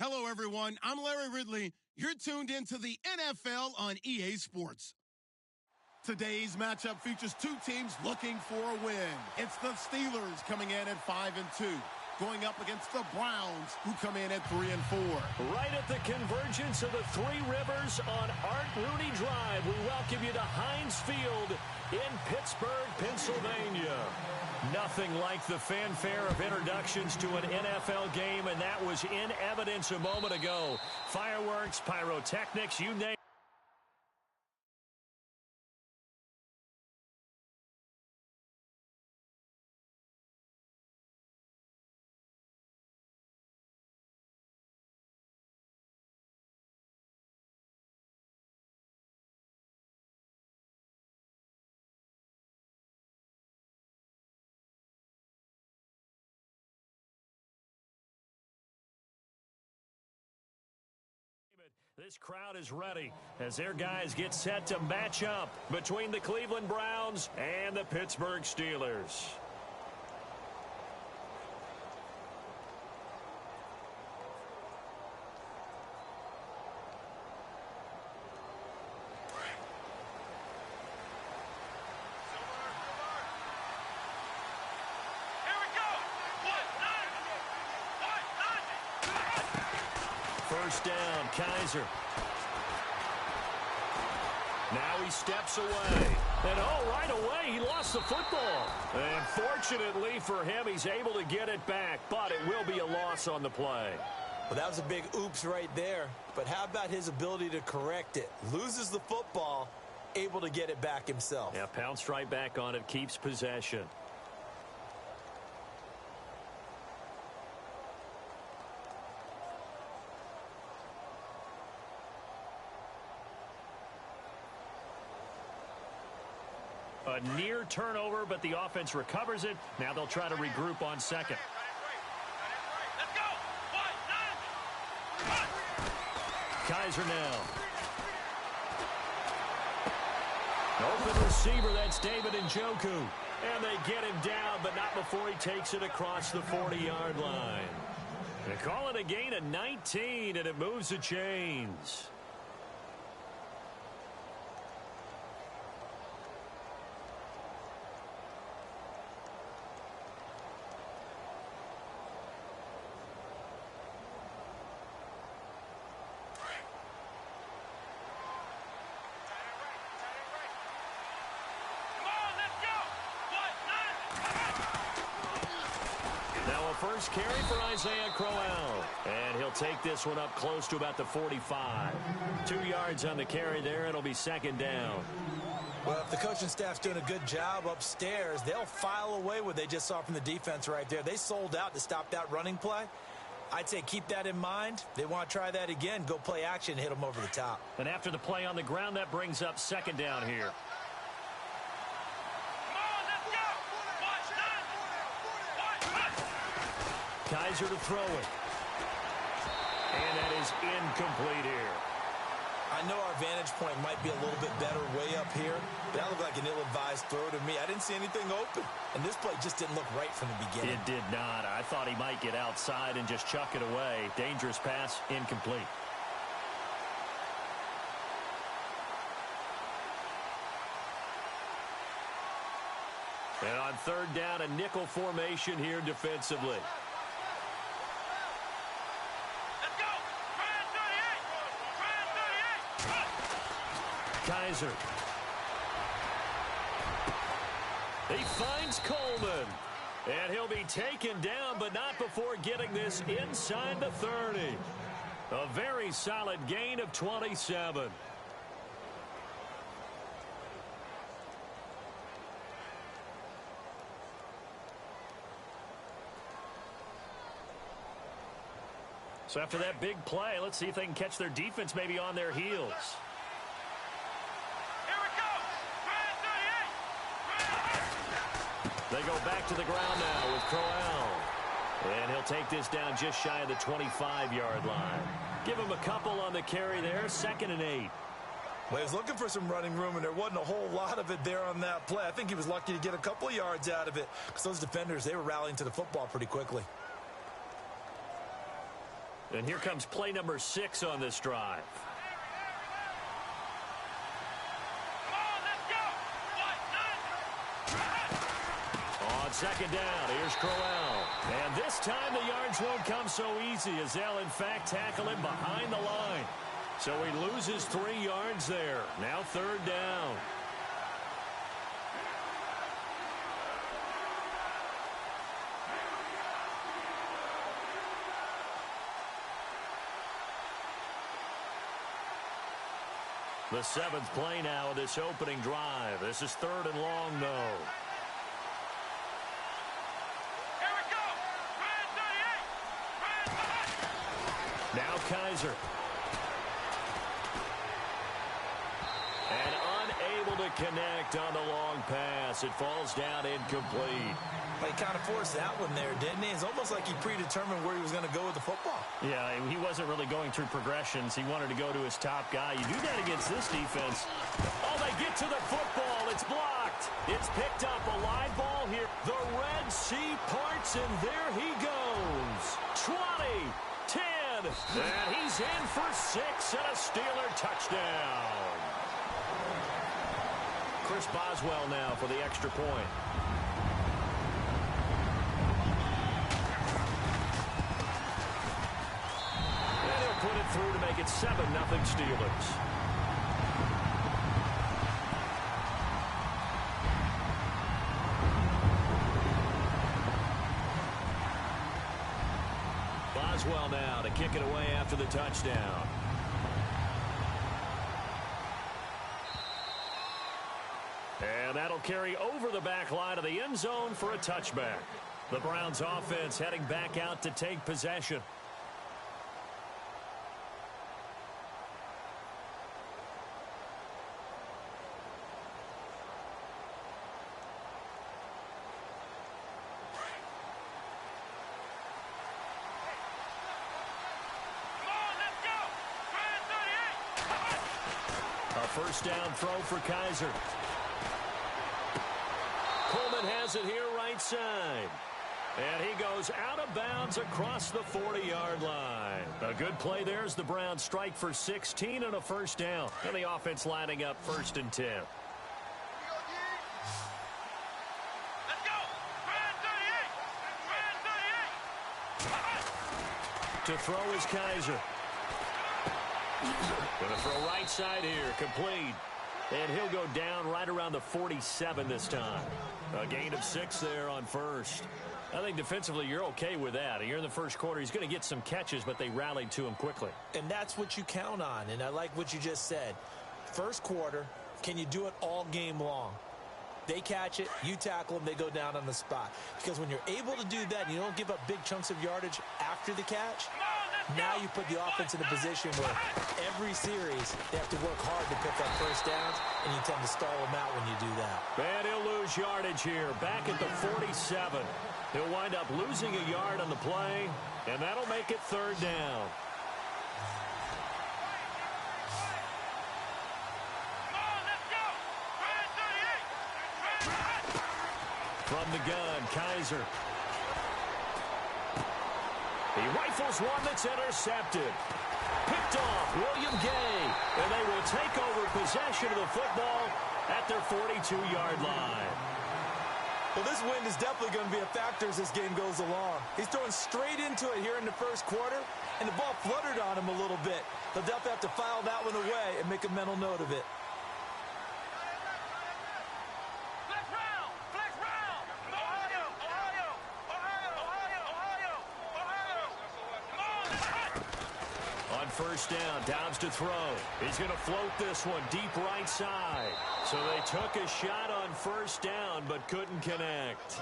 Hello, everyone. I'm Larry Ridley. You're tuned into the NFL on EA Sports. Today's matchup features two teams looking for a win. It's the Steelers coming in at 5-2, going up against the Browns, who come in at 3-4. Right at the convergence of the Three Rivers on Art Rooney Drive, we welcome you to Heinz Field in Pittsburgh, Pennsylvania. Nothing like the fanfare of introductions to an NFL game, and that was in evidence a moment ago. Fireworks, pyrotechnics, you name it. This crowd is ready as their guys get set to match up between the Cleveland Browns and the Pittsburgh Steelers. First down, Kaiser. Now he steps away. And right away, he lost the football. And fortunately for him, he's able to get it back, but it will be a loss on the play. Well, that was a big oops right there. But how about his ability to correct it? Loses the football, able to get it back himself. Yeah, pounced right back on it, keeps possession. A near turnover, but the offense recovers it. Now they'll try to regroup on second. Let's go! Kaiser now. Open receiver, that's David Njoku. And they get him down, but not before he takes it across the 40-yard line. They call it a gain of 19, and it moves the chains. First carry for Isaiah Crowell. And he'll take this one up close to about the 45. 2 yards on the carry there. It'll be second down. Well, if the coaching staff's doing a good job upstairs, they'll file away what they just saw from the defense right there. They sold out to stop that running play. I'd say keep that in mind. They want to try that again. Go play action and hit them over the top. And after the play on the ground, that brings up second down here. Kaiser to throw it. And that is incomplete here. I know our vantage point might be a little bit better way up here, but that looked like an ill-advised throw to me. I didn't see anything open, and this play just didn't look right from the beginning. It did not. I thought he might get outside and just chuck it away. Dangerous pass, incomplete. And on third down, a nickel formation here defensively. Kaiser. He finds Coleman. And he'll be taken down, but not before getting this inside the 30. A very solid gain of 27. So after that big play, let's see if they can catch their defense maybe on their heels. They go back to the ground now with Crowell. And he'll take this down just shy of the 25-yard line. Give him a couple on the carry there, 2nd and 8. Well, he was looking for some running room, and there wasn't a whole lot of it there on that play. I think he was lucky to get a couple of yards out of it because those defenders, they were rallying to the football pretty quickly. And here comes play number 6 on this drive. On second down, here's Crowell. And this time the yards won't come so easy as they'll, in fact, tackle him behind the line. So he loses 3 yards there. Now third down. The 7th play now of this opening drive. This is 3rd and long, though. Here we go. Ryan 38. Now Kaiser. And unable to connect on the long pass. It falls down incomplete. He kind of forced that one there, didn't he? It's almost like he predetermined where he was going to go with the football. Yeah, he wasn't really going through progressions. He wanted to go to his top guy. You do that against this defense. Oh, they get to the football. It's blocked. It's picked up. A live ball here. The Red Sea parts, and there he goes. 20, 10, and he's in for 6 and a Steeler touchdown. Chris Boswell now for the extra point. Put it through to make it 7-0 Steelers. Boswell now to kick it away after the touchdown. And that'll carry over the back line of the end zone for a touchback. The Browns offense heading back out to take possession. First down throw for Kaiser. Coleman has it here right side. And he goes out of bounds across the 40-yard line. A good play there as the Browns strike for 16 and a first down. And the offense lining up 1st and 10. Let's go. Ryan 38. To throw is Kaiser. Going to throw right side here, complete. And he'll go down right around the 47 this time. A gain of 6 there on first. I think defensively you're okay with that. Here in the first quarter, he's going to get some catches, but they rallied to him quickly. And that's what you count on, and I like what you just said. First quarter, can you do it all game long? They catch it, you tackle them, they go down on the spot. Because when you're able to do that and you don't give up big chunks of yardage after the catch, now you put the offense in a position where every series they have to work hard to pick up first downs, and you tend to stall them out when you do that. And he'll lose yardage here, back at the 47. He'll wind up losing a yard on the play, and that'll make it 3rd down. From the gun, Kaiser. He rifles one that's intercepted. Picked off, William Gay. And they will take over possession of the football at their 42-yard line. Well, this wind is definitely going to be a factor as this game goes along. He's throwing straight into it here in the first quarter, and the ball fluttered on him a little bit. They'll definitely have to file that one away and make a mental note of it. First down, Downs to throw. He's going to float this one deep right side. So they took a shot on first down, but couldn't connect.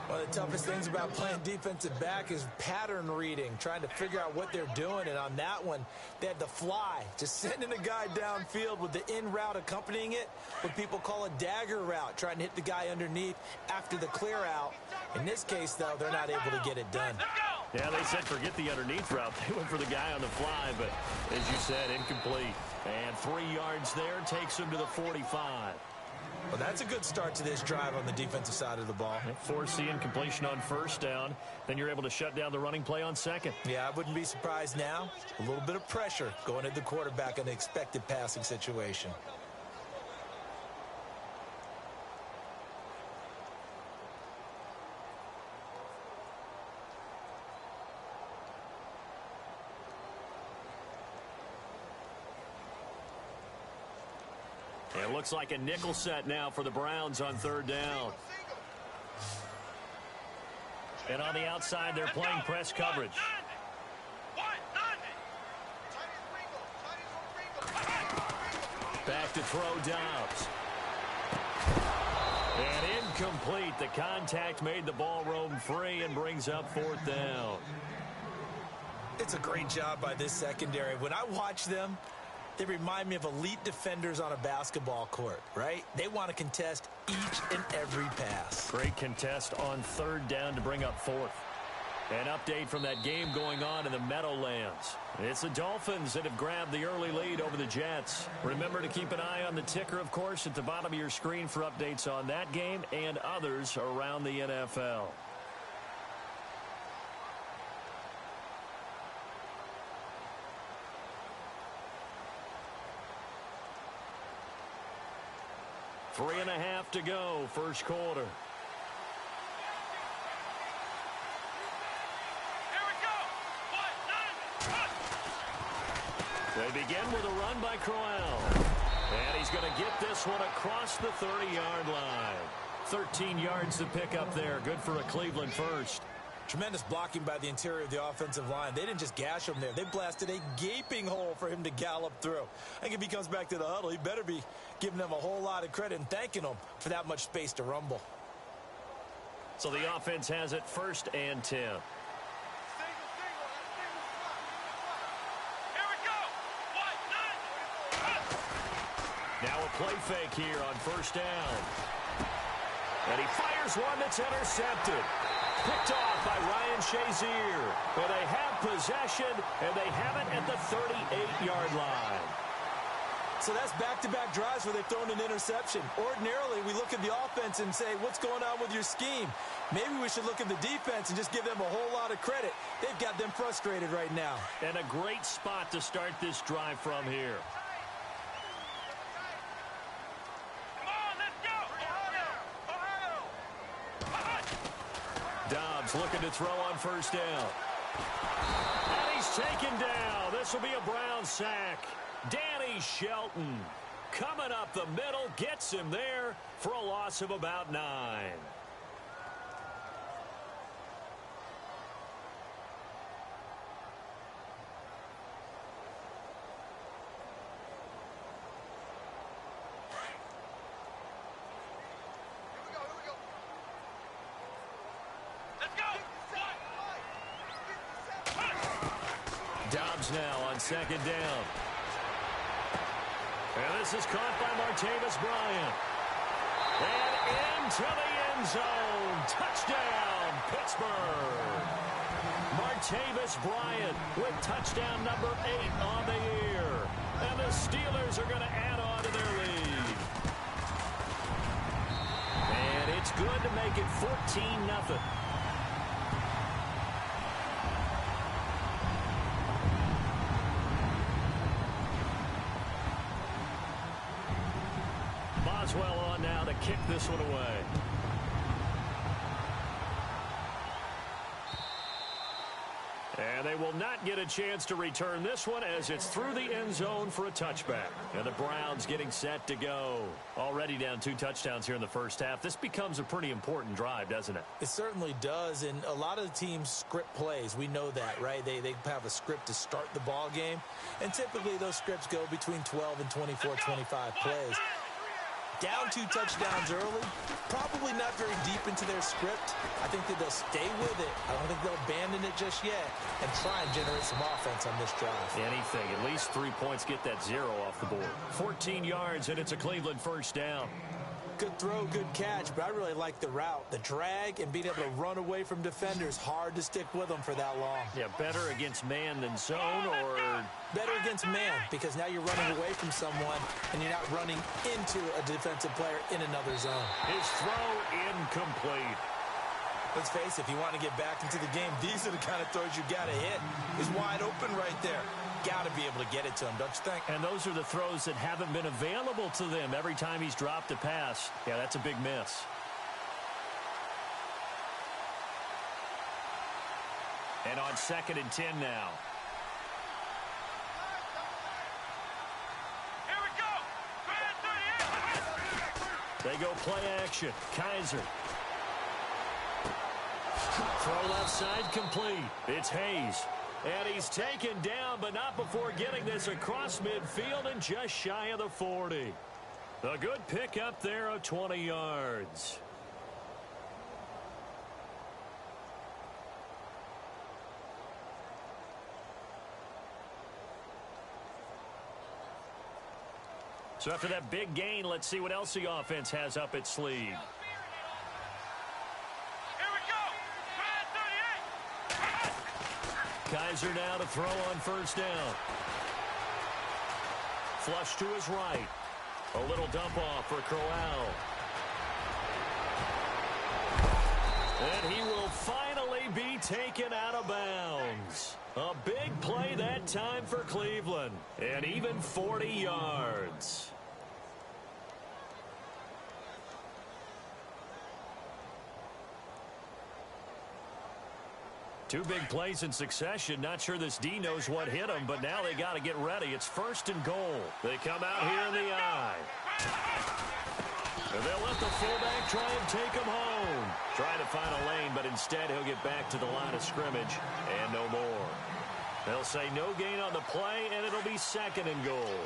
One of the toughest things about playing defensive back is pattern reading, trying to figure out what they're doing. And on that one, they had the fly, just sending a guy downfield with the in route accompanying it, what people call a dagger route, trying to hit the guy underneath after the clear out. In this case, though, they're not able to get it done. Yeah, they said forget the underneath route. They went for the guy on the fly, but as you said, incomplete. And 3 yards there takes him to the 45. Well, that's a good start to this drive on the defensive side of the ball. Forcing completion on first down. Then you're able to shut down the running play on second. Yeah, I wouldn't be surprised now. A little bit of pressure going at the quarterback in the expected passing situation. It looks like a nickel set now for the Browns on third down. And on the outside, they're playing press coverage. Back to throw Dobbs. And incomplete. The contact made the ball roam free and brings up fourth down. It's a great job by this secondary. When I watch them, they remind me of elite defenders on a basketball court, right? They want to contest each and every pass. Great contest on third down to bring up fourth. An update from that game going on in the Meadowlands. It's the Dolphins that have grabbed the early lead over the Jets. Remember to keep an eye on the ticker, of course, at the bottom of your screen for updates on that game and others around the NFL. Three and a half to go, first quarter. Here we go. They begin with a run by Crowell. And he's going to get this one across the 30-yard line. 13 yards to pick up there. Good for a Cleveland first. Tremendous blocking by the interior of the offensive line. They didn't just gash him there. They blasted a gaping hole for him to gallop through. I think if he comes back to the huddle, he better be giving them a whole lot of credit and thanking them for that much space to rumble. So the offense has it first and 10. Here we go. Now a play fake here on first down. And he fires one that's intercepted. Picked off by Ryan Shazier. And they have possession, and they have it at the 38-yard line. So that's back-to-back drives where they've thrown an interception. Ordinarily, we look at the offense and say, what's going on with your scheme? Maybe we should look at the defense and just give them a whole lot of credit. They've got them frustrated right now. And a great spot to start this drive from here. Dobbs looking to throw on first down. And he's taken down. This will be a Brown sack. Danny Shelton coming up the middle, gets him there for a loss of about 9. Dobbs now on second down. And this is caught by Martavis Bryant. And into the end zone. Touchdown, Pittsburgh. Martavis Bryant with touchdown number 8 on the year. And the Steelers are going to add on to their lead. And it's good to make it 14-0. Boswell on now to kick this one away. And they will not get a chance to return this one as it's through the end zone for a touchback. And the Browns getting set to go. Already down 2 touchdowns here in the first half. This becomes a pretty important drive, doesn't it? It certainly does, and a lot of the teams script plays. We know that, right? They have a script to start the ball game, and typically those scripts go between 12 and 24, 25 plays. Down 2 touchdowns early, probably not very deep into their script. I think that they'll stay with it. I don't think they'll abandon it just yet and try and generate some offense on this drive. Anything. At least 3 points, get that 0 off the board. 14 yards, and it's a Cleveland first down. Good throw, good catch, but I really like the route. The drag and being able to run away from defenders, hard to stick with them for that long. Yeah, better against man than zone, or better against man, because now you're running away from someone and you're not running into a defensive player in another zone. His throw incomplete. Let's face it, if you want to get back into the game, these are the kind of throws you got to hit. He's wide open right there. Got to be able to get it to him, don't you think? And those are the throws that haven't been available to them every time he's dropped a pass. Yeah, that's a big miss. And on 2nd and 10 now. Here we go. They go play action. Kaiser. Throw left side complete. It's Hayes. And he's taken down, but not before getting this across midfield and just shy of the 40. A good pickup there of 20 yards. So after that big gain, let's see what else the offense has up its sleeve. Kaiser now to throw on 1st down. Flush to his right. A little dump off for Crowell. And he will finally be taken out of bounds. A big play that time for Cleveland. And even 40 yards. Two big plays in succession. Not sure this D knows what hit him, but now they got to get ready. It's 1st and goal. They come out here in the eye. And they'll let the fullback try and take him home. Trying to find a lane, but instead he'll get back to the line of scrimmage and no more. They'll say no gain on the play, and it'll be 2nd and goal.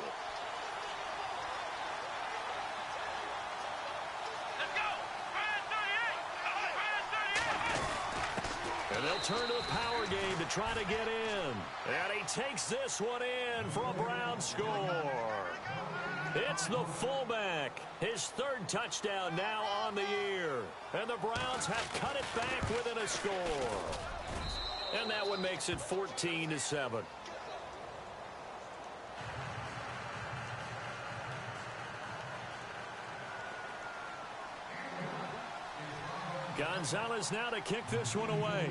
And they'll turn to the power game to try to get in. And he takes this one in for a Brown score. It's the fullback. His 3rd touchdown now on the year. And the Browns have cut it back within a score. And that one makes it 14-7. Gonzalez now to kick this one away.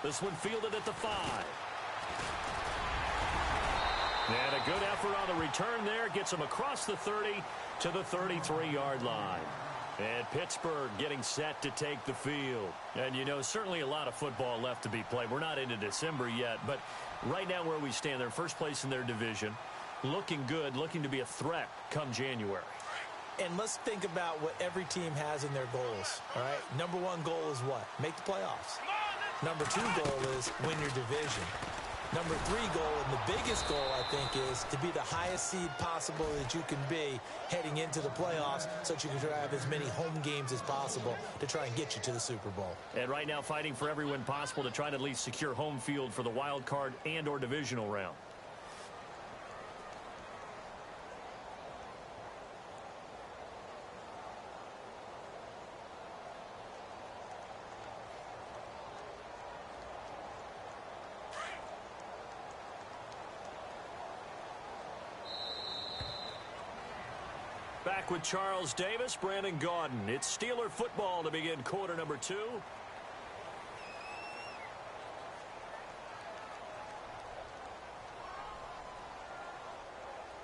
This one fielded at the 5. And a good effort on the return there. Gets him across the 30 to the 33-yard line. And Pittsburgh getting set to take the field. And, you know, certainly a lot of football left to be played. We're not into December yet, but right now where we stand, they're first place in their division. Looking good, looking to be a threat come January. And let's think about what every team has in their goals, all right? Number 1 goal is what? Make the playoffs. Number 2 goal is win your division. Number 3 goal, and the biggest goal, I think, is to be the highest seed possible that you can be heading into the playoffs so that you can have as many home games as possible to try and get you to the Super Bowl. And right now fighting for every win possible to try to at least secure home field for the wild card and or divisional round. Back with Charles Davis, Brandon Gaudin. It's Steeler football to begin quarter number 2.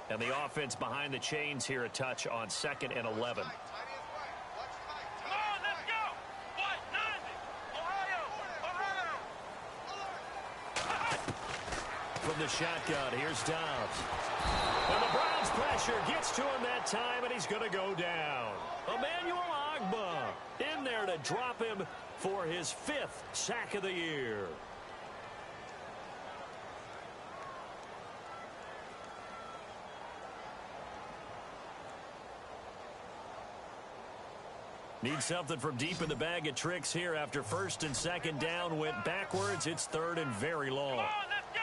And the offense behind the chains here a touch on 2nd and 11. From the shotgun, here's Dobbs. And the Browns pressure gets to him that time, and he's going to go down. Emmanuel Ogbah in there to drop him for his 5th sack of the year. Need something from deep in the bag of tricks here after 1st and 2nd down went backwards. It's 3rd and very long. Let's go!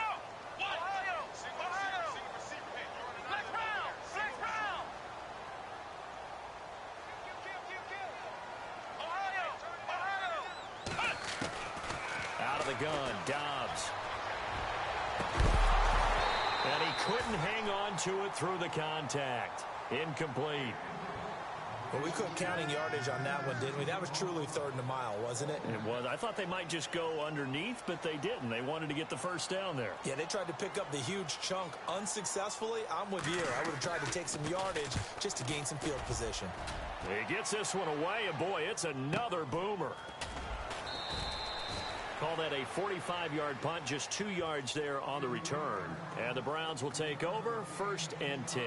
Ohio! Ohio! Let's the gun. Dobbs. And he couldn't hang on to it through the contact. Incomplete. Well, we quit counting yardage on that one, didn't we? That was truly 3rd and a mile, wasn't it? It was. I thought they might just go underneath, but they didn't. They wanted to get the first down there. Yeah, they tried to pick up the huge chunk unsuccessfully. I'm with you. I would have tried to take some yardage just to gain some field position. He gets this one away, and boy, it's another boomer. Call that a 45-yard punt, just 2 yards there on the return. And the Browns will take over, 1st and 10.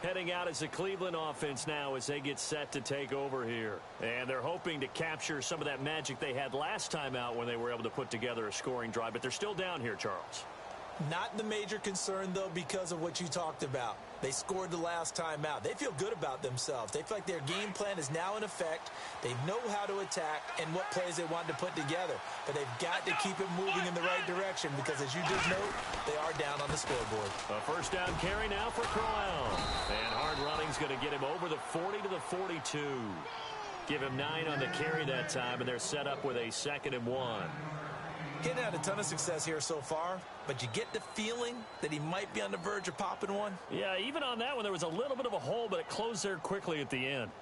Heading out is the Cleveland offense now as they get set to take over here. And they're hoping to capture some of that magic they had last time out when they were able to put together a scoring drive. But they're still down here, Charles. Not the major concern, though, because of what you talked about. They scored the last time out. They feel good about themselves. They feel like their game plan is now in effect. They know how to attack and what plays they want to put together. But they've got to keep it moving in the right direction because, as you did note, they are down on the scoreboard. A first down carry now for Crowell. And hard running's going to get him over the 40 to the 42. Give him 9 on the carry that time, and they're set up with a 2nd and 1. Getting had a ton of success here so far, but you get the feeling that he might be on the verge of popping one. Yeah, even on that one, there was a little bit of a hole, but it closed there quickly at the end.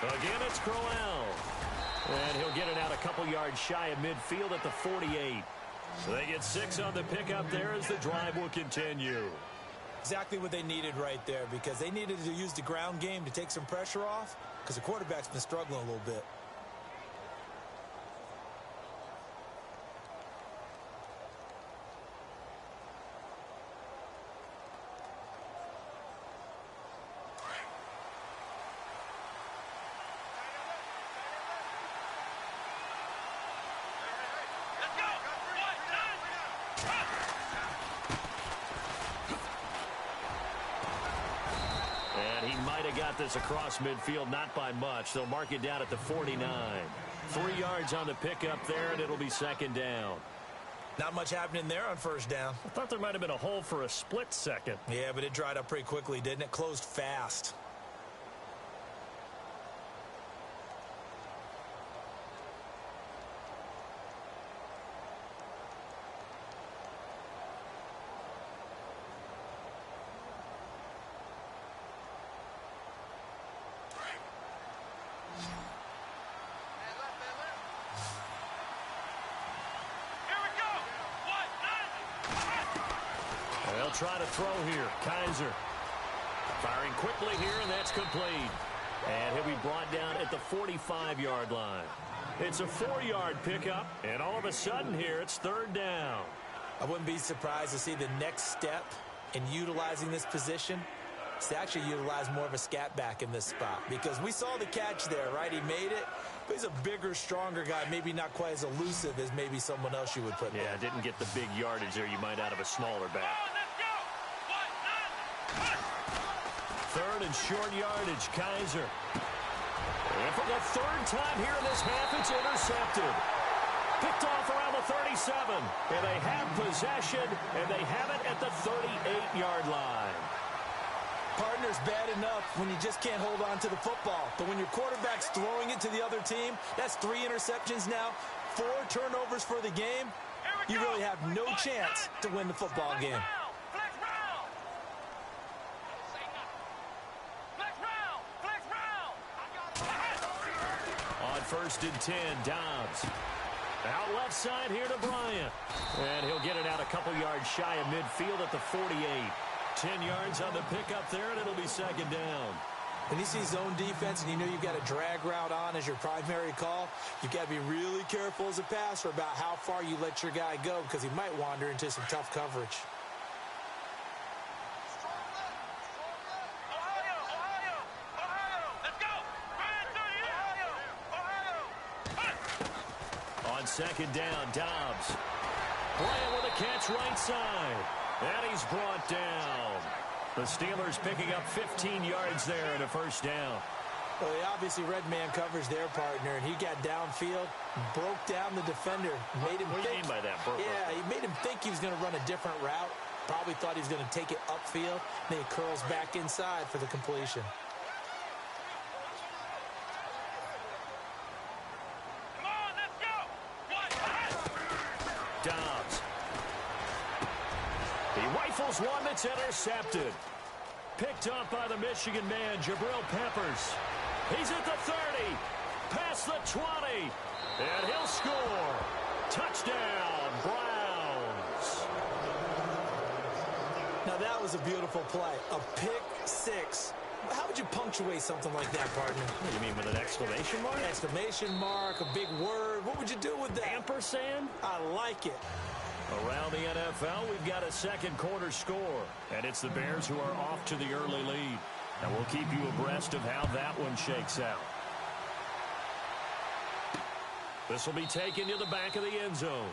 Again, it's Crowell. And he'll get it out a couple yards shy of midfield at the 48. So they get 6 on the pickup there as the drive will continue. Exactly what they needed right there because they needed to use the ground game to take some pressure off because the quarterback's been struggling a little bit. Got this across midfield, not by much. They'll mark it down at the 49. 3 yards on the pickup there, and it'll be 2nd down. Not much happening there on 1st down. I thought there might have been a hole for a split second. Yeah, but it dried up pretty quickly, didn't it? Closed fast. Try to throw here. Kaiser firing quickly here, and that's complete. And he'll be brought down at the 45-yard line. It's a 4-yard pickup, and all of a sudden here it's 3rd down. I wouldn't be surprised to see the next step in utilizing this position is to actually utilize more of a scat back in this spot because we saw the catch there, right? He made it, but he's a bigger, stronger guy, maybe not quite as elusive as maybe someone else you would put there. Yeah, didn't get the big yardage there you might out of a smaller back. 3rd and short yardage, Kaiser. And for the 3rd time here in this half, it's intercepted. Picked off around the 37. And they have possession, and they have it at the 38-yard line. Partner's bad enough when you just can't hold on to the football. But when your quarterback's throwing it to the other team, that's 3 interceptions now, 4 turnovers for the game. You really have no chance to win the football game. On 1st and 10, Dobbs. Out left side here to Bryant. And he'll get it out a couple yards shy of midfield at the 48. 10 yards on the pickup there, and it'll be 2nd down. When you see zone defense and you know you've got a drag route on as your primary call, you've got to be really careful as a passer about how far you let your guy go because he might wander into some tough coverage. On 2nd down, Dobbs. Bryant with a catch right side. And he's brought down. The Steelers picking up 15 yards there and a 1st down. Well, they obviously read man coverage their partner, and he got downfield, broke down the defender, made him What do you mean by that? Yeah, he made him think he was going to run a different route. Probably thought he was going to take it upfield. Then he curls back inside for the completion. Come on, let's go. Dobbs. He rifles one that's intercepted. Picked up by the Michigan man, Jabril Peppers. He's at the 30, past the 20, and he'll score. Touchdown, Browns. Now, that was a beautiful play. A pick six. How would you punctuate something like that, partner? What do you mean, with an exclamation mark? An exclamation mark, a big word. What would you do with that? Ampersand? I like it. Around the NFL, we've got a second quarter score, and it's the Bears who are off to the early lead. And we'll keep you abreast of how that one shakes out. This will be taken to the back of the end zone.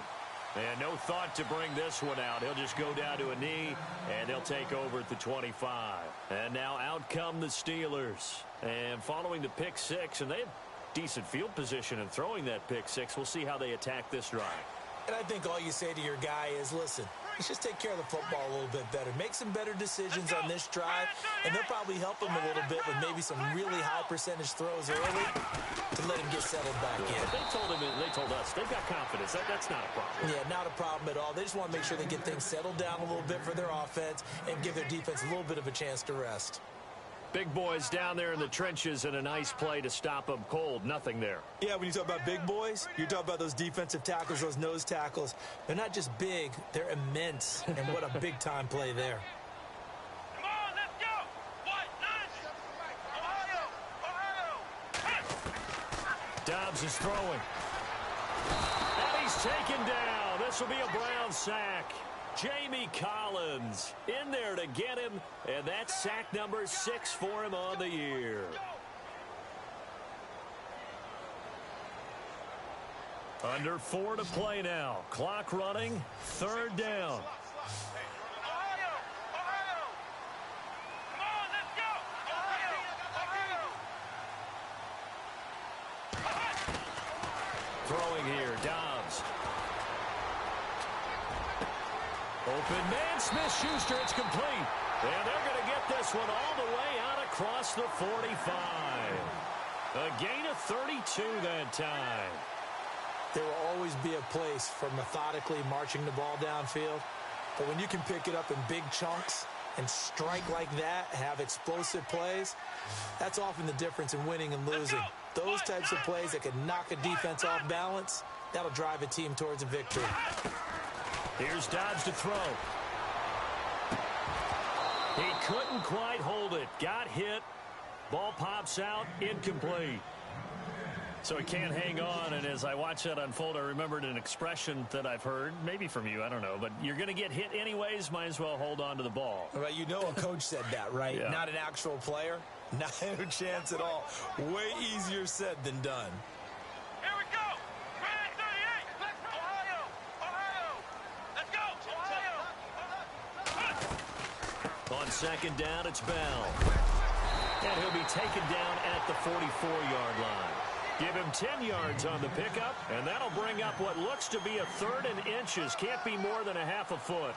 And no thought to bring this one out. He'll just go down to a knee, and they'll take over at the 25. And now out come the Steelers. And following the pick six, and they have decent field position in throwing that pick six. We'll see how they attack this drive. And I think all you say to your guy is, listen, let's just take care of the football a little bit better. Make some better decisions on this drive, and they'll probably help him a little bit with maybe some really high percentage throws early to let him get settled back in. They told us they've got confidence. That's not a problem. Yeah, not a problem at all. They just want to make sure they get things settled down a little bit for their offense and give their defense a little bit of a chance to rest. Big boys down there in the trenches, and a nice play to stop them cold. Nothing there. Yeah, when you talk about big boys, you're talking about those defensive tackles, those nose tackles. They're not just big, they're immense. And what a big-time play there. Come on, let's go. What? Nice. Ohio. Dobbs is throwing. And he's taken down. This will be a Brown sack. Jamie Collins in there to get him, and that's sack number 6 for him on the year. Under 4 to play now. Clock running. 3rd down. Ohio. Come on, let's go. Ohio. Throwing here, Dobbs. Open man, Smith-Schuster, it's complete. And they're going to get this one all the way out across the 45. A gain of 32 that time. There will always be a place for methodically marching the ball downfield. But when you can pick it up in big chunks and strike like that, have explosive plays, that's often the difference in winning and losing. Those types of plays that can knock a defense off balance, that'll drive a team towards a victory. Here's Dobbs to throw. He couldn't quite hold it. Got hit. Ball pops out. Incomplete. So he can't hang on, and as I watch that unfold, I remembered an expression that I've heard, maybe from you, I don't know, but you're going to get hit anyways, might as well hold on to the ball. Well, you know a coach said that, right? Yeah. Not an actual player. Not a chance at all. Way easier said than done. Here we go. 38. Ohio. Let's go. Ohio. On 2nd down, it's Bell. And he'll be taken down at the 44-yard line. Give him 10 yards on the pickup, and that'll bring up what looks to be a 3rd and inches. Can't be more than a half a foot.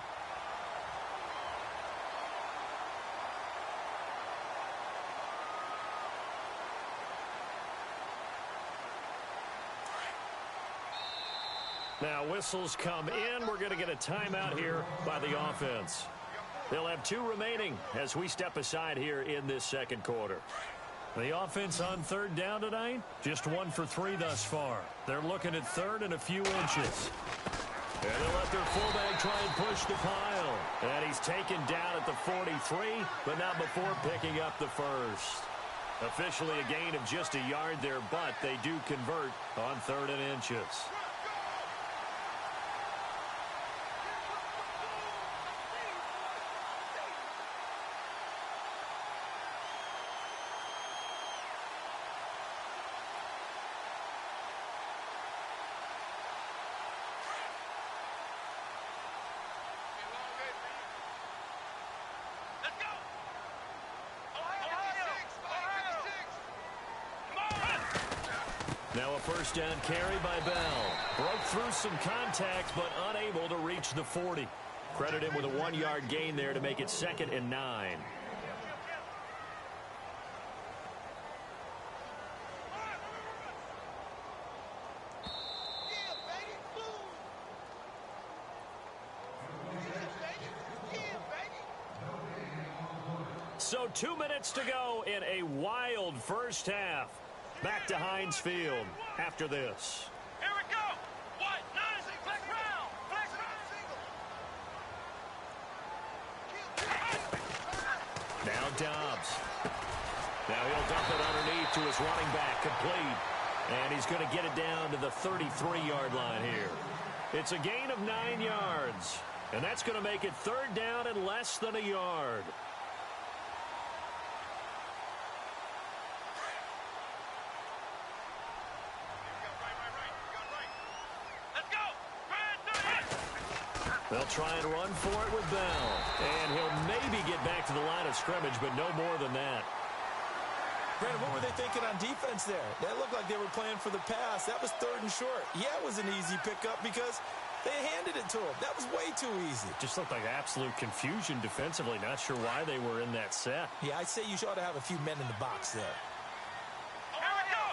Now whistles come in. We're going to get a timeout here by the offense. They'll have 2 remaining as we step aside here in this 2nd quarter. The offense on 3rd down tonight, just 1 for 3 thus far. They're looking at 3rd and a few inches. And they'll let their fullback try and push the pile. And he's taken down at the 43, but not before picking up the first. Officially a gain of just a yard there, but they do convert on 3rd and inches. Now a first down carry by Bell. Broke through some contact, but unable to reach the 40. Credit him with a 1-yard gain there to make it 2nd and 9. So 2 minutes to go in a wild first half. Back to Heinz Field after this. Here we go. What? 9. Flex round. Flex round. Now Dobbs. Now he'll dump it underneath to his running back, complete. And he's going to get it down to the 33-yard line here. It's a gain of 9 yards. And that's going to make it 3rd down and less than a yard. They'll try and run for it with Bell. And he'll maybe get back to the line of scrimmage, but no more than that. Brandon, what were they thinking on defense there? That looked like they were playing for the pass. That was 3rd and short. Yeah, it was an easy pickup because they handed it to him. That was way too easy. Just looked like absolute confusion defensively. Not sure why they were in that set. Yeah, I'd say you ought to have a few men in the box there. Here we go.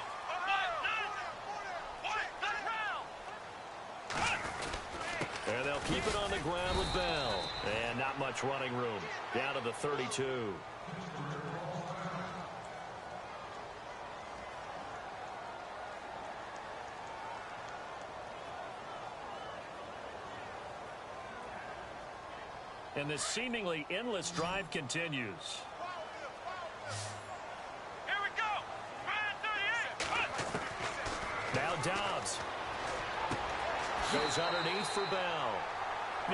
What? Flex round. And they'll keep it on the ground with Bell. And not much running room. Down to the 32. And this seemingly endless drive continues. Here we go. 38. Now Dobbs. Goes underneath for Bell.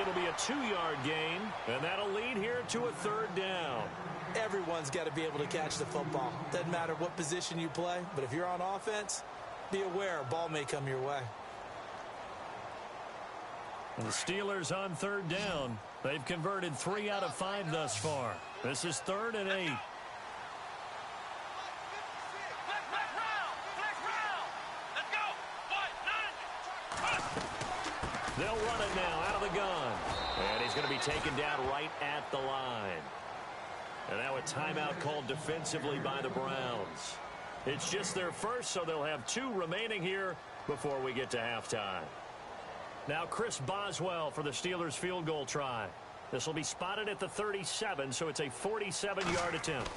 It'll be a 2-yard gain, and that'll lead here to a 3rd down. Everyone's got to be able to catch the football. Doesn't matter what position you play, but if you're on offense, be aware a ball may come your way. And the Steelers on 3rd down. They've converted 3 out of 5 thus far. This is 3rd and 8. Flex round. Flex round. Let's go. What? 9. They'll run it now out of the gun. And he's going to be taken down right at the line. And now a timeout called defensively by the Browns. It's just their first, so they'll have 2 remaining here before we get to halftime. Now Chris Boswell for the Steelers field goal try. This will be spotted at the 37, so it's a 47-yard attempt.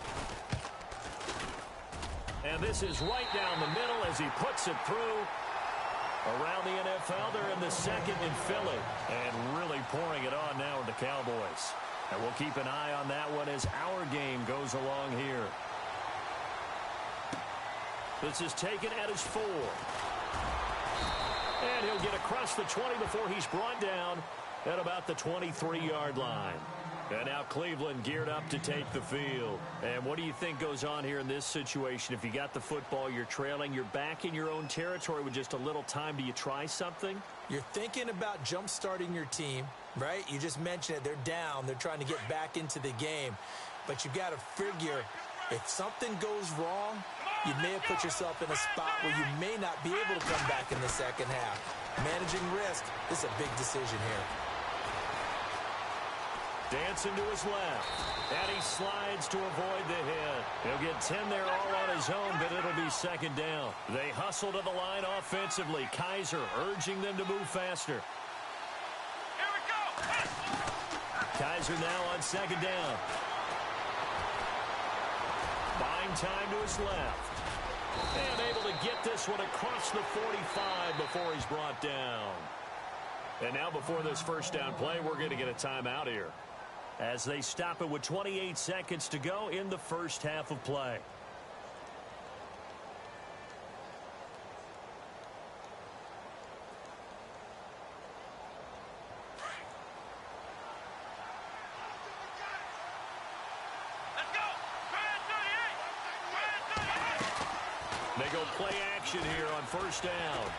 And this is right down the middle as he puts it through. Around the NFL, they're in the 2nd in Philly. And really pouring it on now with the Cowboys. And we'll keep an eye on that one as our game goes along here. This is taken at his 4. And he'll get across the 20 before he's brought down at about the 23-yard line. And now Cleveland geared up to take the field. And what do you think goes on here in this situation? If you got the football, you're trailing, you're back in your own territory with just a little time. Do you try something? You're thinking about jump-starting your team, right? You just mentioned it. They're down. They're trying to get back into the game. But you've got to figure if something goes wrong, you may have put yourself in a spot where you may not be able to come back in the second half. Managing risk is a big decision here. Dancing to his left. And he slides to avoid the hit. He'll get 10 there all on his own, but it'll be 2nd down. They hustle to the line offensively. Kaiser urging them to move faster. Here we go. Kaiser now on 2nd down. Buying time to his left. And able to get this one across the 45 before he's brought down. And now before this first down play, we're going to get a timeout here, as they stop it with 28 seconds to go in the first half of play. Let's go. 38. They go play action here on first down.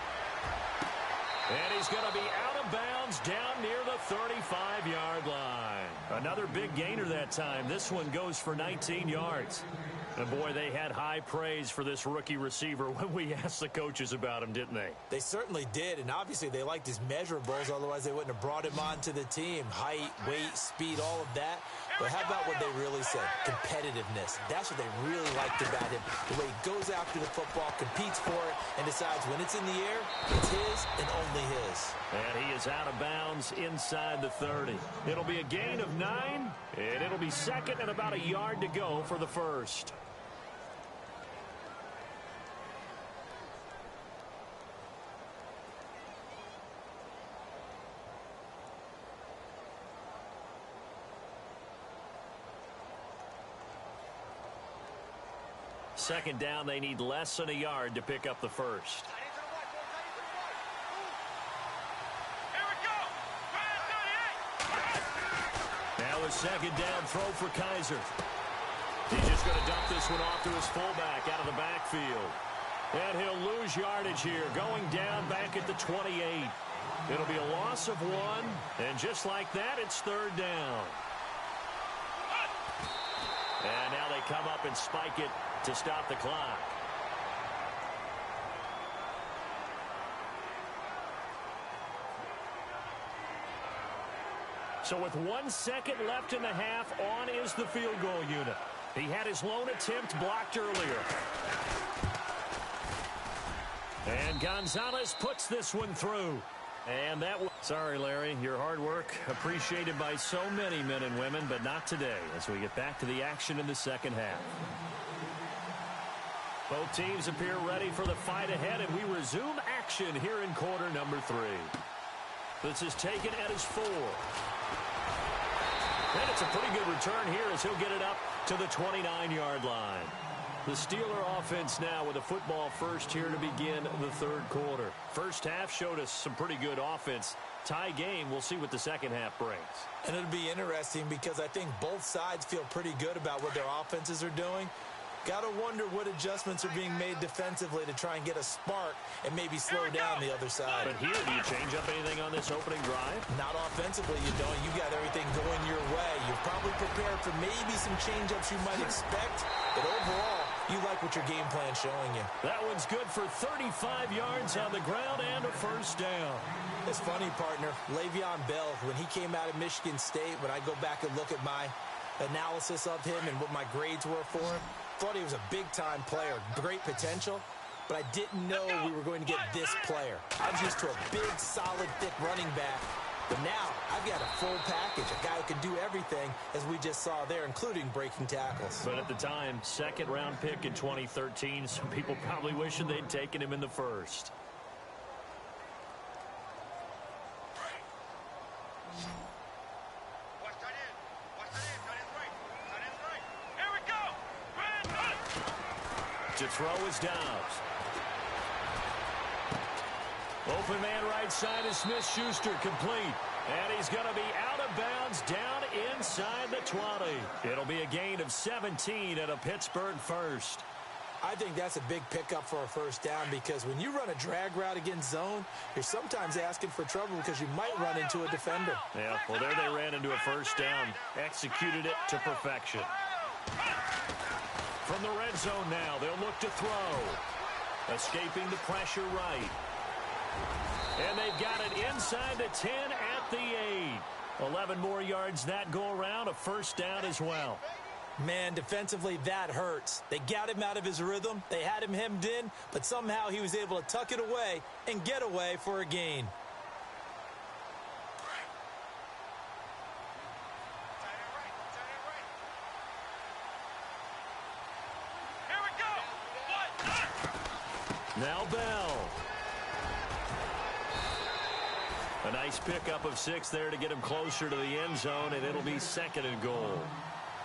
And he's going to be out of bounds down near the 35-yard line. Another big gainer that time. This one goes for 19 yards. And boy, they had high praise for this rookie receiver when we asked the coaches about him, didn't they? They certainly did, and obviously they liked his measurables, otherwise they wouldn't have brought him onto the team. Height, weight, speed, all of that. But how about what they really said? Competitiveness. That's what they really liked about him. The way he goes after the football, competes for it, and decides when it's in the air, it's his and only his. And he is out of bounds inside the 30. It'll be a gain of 9, and it'll be second and about a yard to go for the first. Second down, they need less than a yard to pick up the first. Now a second down throw for Kaiser. He's just going to dump this one off to his fullback out of the backfield. And he'll lose yardage here, going down back at the 28. It'll be a loss of 1, and just like that, it's third down. And now they come up and spike it to stop the clock. So with 1 second left in the half, on is the field goal unit. He had his lone attempt blocked earlier. And Gonzalez puts this one through. And that was... Sorry, Larry, your hard work appreciated by so many men and women, but not today as we get back to the action in the second half. Both teams appear ready for the fight ahead, and we resume action here in quarter number 3. This is taken at his 4. And it's a pretty good return here as he'll get it up to the 29-yard line. The Steeler offense now with a football first here to begin the third quarter. First half showed us some pretty good offense. Tie game, we'll see what the second half brings. And it'll be interesting because I think both sides feel pretty good about what their offenses are doing. Got to wonder what adjustments are being made defensively to try and get a spark and maybe slow down the other side. But here, do you change up anything on this opening drive? Not offensively, you don't. You got everything going your way. You're probably prepared for maybe some change-ups you might expect, but overall, you like what your game plan's showing you. That one's good for 35 yards on the ground and a first down. It's funny, partner. Le'Veon Bell, when he came out of Michigan State, when I go back and look at my analysis of him and what my grades were for him, thought he was a big-time player, great potential, but I didn't know we were going to get this player. I was used to a big, solid, thick running back, but now I've got a full package, a guy who can do everything, as we just saw there, including breaking tackles. But at the time, second-round pick in 2013, some people probably wishing they'd taken him in the first. To throw is Dobbs. Open man right side is Smith-Schuster, complete. And he's going to be out of bounds down inside the 20. It'll be a gain of 17 and a Pittsburgh first. I think that's a big pickup for a first down because when you run a drag route against zone, you're sometimes asking for trouble because you might run into a defender. Yeah, well, there they ran into a first down. Executed it to perfection. From the red zone now, they'll look to throw. Escaping the pressure right. And they've got it inside the 10 at the 8. 11 more yards that go around, a first down as well. Man, defensively, that hurts. They got him out of his rhythm. They had him hemmed in, but somehow he was able to tuck it away and get away for a gain. Now Bell. A nice pickup of 6 there to get him closer to the end zone, and it'll be second and goal.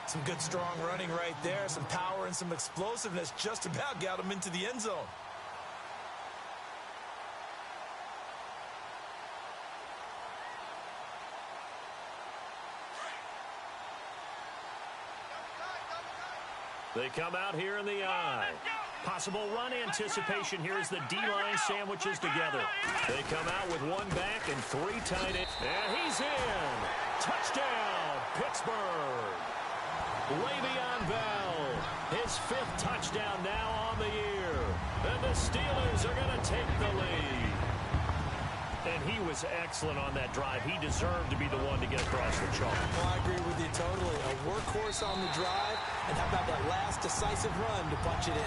Some good, strong running right there. Some power and some explosiveness just about got him into the end zone. They come out here in the I. Possible run anticipation here as the D-line sandwiches together. They come out with 1 back and 3 tight ends. And he's in. Touchdown, Pittsburgh. Le'Veon Bell, his 5th touchdown now on the year. And the Steelers are going to take the lead. And he was excellent on that drive. He deserved to be the one to get across the chalk. Well, I agree with you totally. A workhorse on the drive, and how about that last decisive run to punch it in?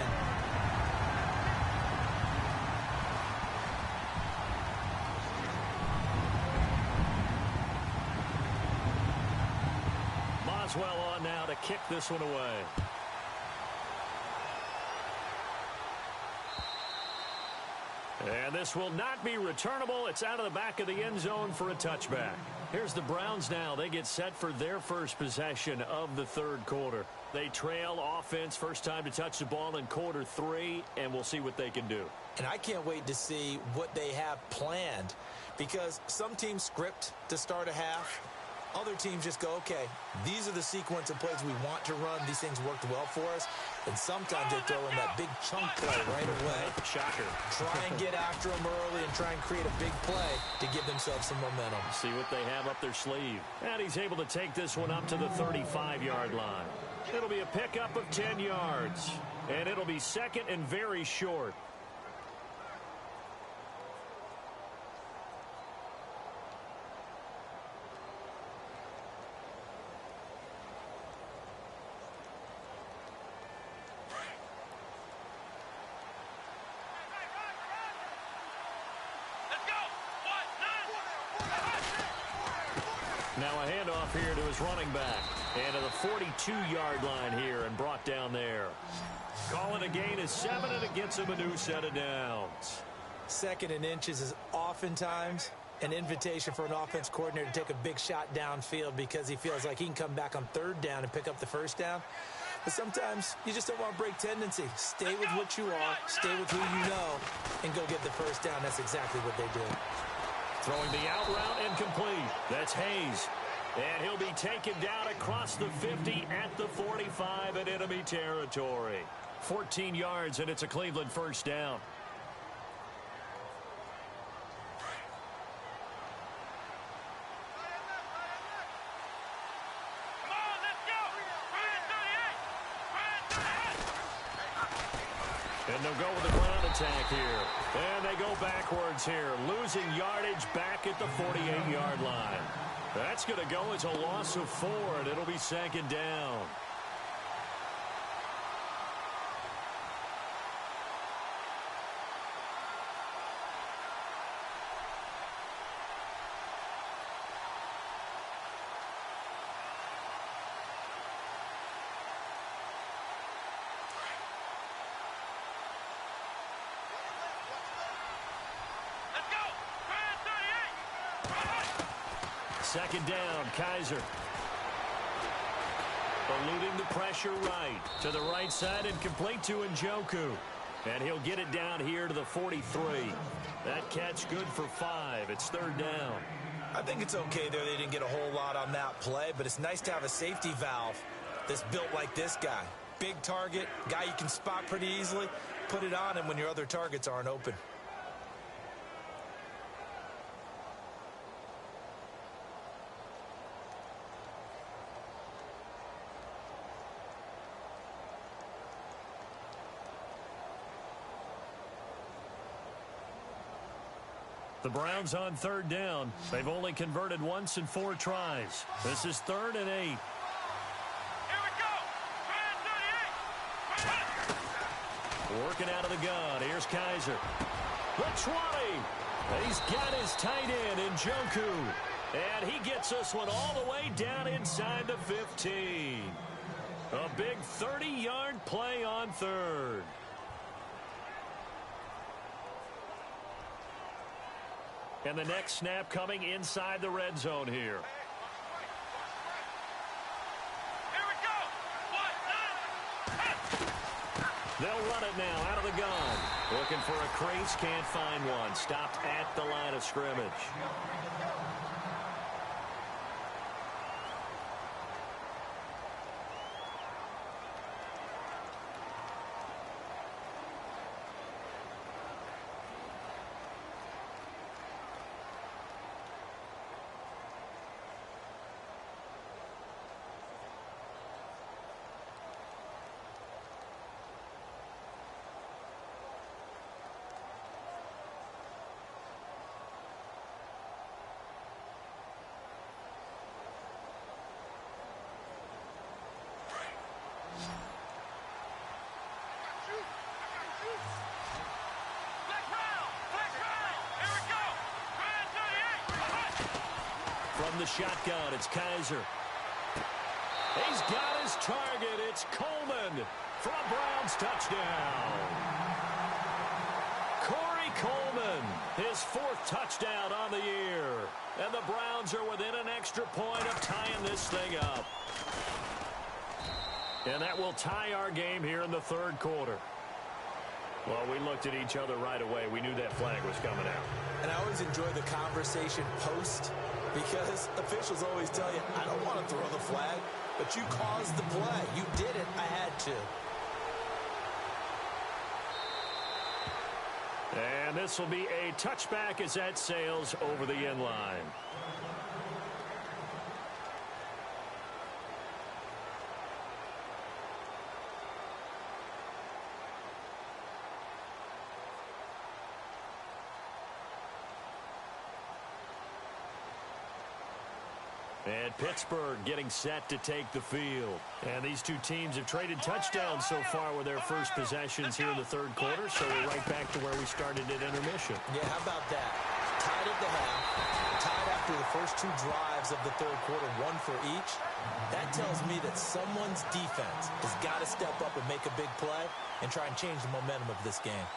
Boswell on now to kick this one away. And this will not be returnable. It's out of the back of the end zone for a touchback. Here's the Browns now. They get set for their first possession of the third quarter. They trail offense, first time to touch the ball in quarter 3, and we'll see what they can do. And I can't wait to see what they have planned, because some teams script to start a half. Other teams just go, okay, these are the sequence of plays we want to run. These things worked well for us. And sometimes they throw in that big chunk play right away. Shocker. Try and get after them early and try and create a big play to give themselves some momentum. See what they have up their sleeve. And he's able to take this one up to the 35-yard line. It'll be a pickup of 10 yards. And it'll be second and very short. Now a handoff here to his running back. And to the 42-yard line here and brought down there. Calling a gain of 7, and it gets him a new set of downs. 2nd and inches is oftentimes an invitation for an offense coordinator to take a big shot downfield because he feels like he can come back on 3rd down and pick up the 1st down. But sometimes you just don't want to break tendency. Stay with what you are, stay with who you know, and go get the 1st down. That's exactly what they did. Throwing the out route incomplete. That's Hayes. And he'll be taken down across the 50 at the 45 in enemy territory. 14 yards, and it's a Cleveland 1st down. Come on, let's go. And they'll go with the ground attack here. And they go backwards here, losing yardage back at the 48-yard line. That's going to go as a loss of 4, and it'll be 2nd down. Let's go. 2nd down, Kaiser. Eluding the pressure right. To the right side and complete to Njoku. And he'll get it down here to the 43. That catch good for 5. It's 3rd down. I think it's okay there. They didn't get a whole lot on that play, but it's nice to have a safety valve that's built like this guy. Big target, guy you can spot pretty easily. Put it on him when your other targets aren't open. The Browns on 3rd down. They've only converted once in 4 tries. This is 3rd and 8. Here we go. 38. Working out of the gun. Here's Kaiser. The 20. He's got his tight end in Njoku. And he gets this one all the way down inside the 15. A big 30-yard play on 3rd. And the next snap coming inside the red zone here. Here we go. 1, 9. They'll run it now out of the gun. Looking for a crease, can't find one. Stopped at the line of scrimmage. from the shotgun. It's Kaiser. He's got his target. It's Coleman for a Browns touchdown. Corey Coleman, his 4th touchdown on the year. And the Browns are within an extra point of tying this thing up. And that will tie our game here in the 3rd quarter. Well, we looked at each other right away. We knew that flag was coming out. And I always enjoy the conversation post because officials always tell you, I don't want to throw the flag, but you caused the play. You did it. I had to. And this will be a touchback as that sails over the end line. And Pittsburgh getting set to take the field. And these two teams have traded touchdowns so far with their first possessions here in the 3rd quarter, so we're right back to where we started at intermission. Yeah, how about that? Tied at the half, tied after the first 2 drives of the 3rd quarter, 1 for each. That tells me that someone's defense has got to step up and make a big play and try and change the momentum of this game.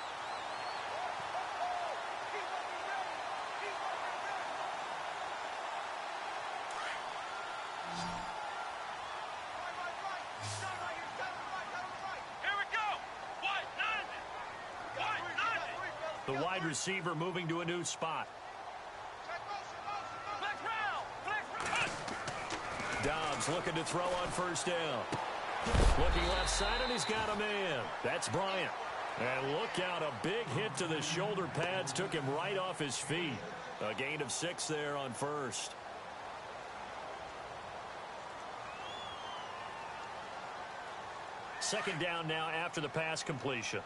The wide receiver moving to a new spot. Dobbs looking to throw on 1st down. Looking left side, and he's got a man. That's Bryant. And look out, a big hit to the shoulder pads took him right off his feet. A gain of 6 there on 1st. Second down now after the pass completion.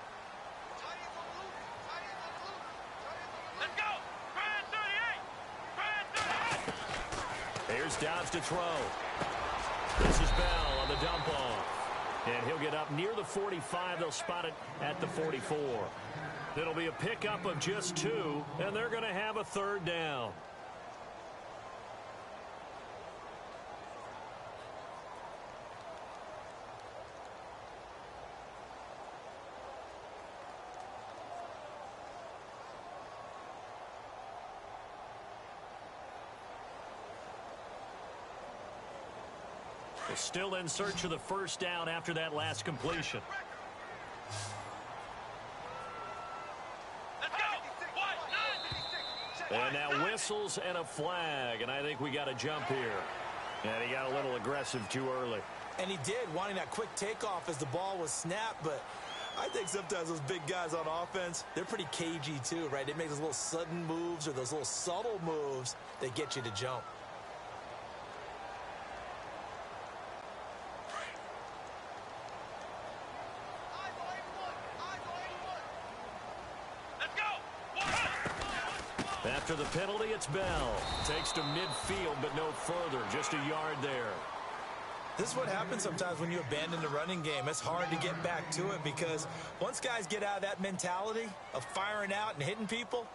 Here's Dobbs to throw. This is Bell on the dump off. And he'll get up near the 45. They'll spot it at the 44. It'll be a pickup of just 2, and they're going to have a 3rd down. Still in search of the 1st down after that last completion. And now whistles and a flag, and I think we got a jump here. And he got a little aggressive too early. And he did, wanting that quick takeoff as the ball was snapped, but I think sometimes those big guys on offense, they're pretty cagey too, right? They make those little sudden moves or those little subtle moves that get you to jump. After the penalty, it's Bell. Takes to midfield, but no further. Just a yard there. This is what happens sometimes when you abandon the running game. It's hard to get back to it because once guys get out of that mentality of firing out and hitting people,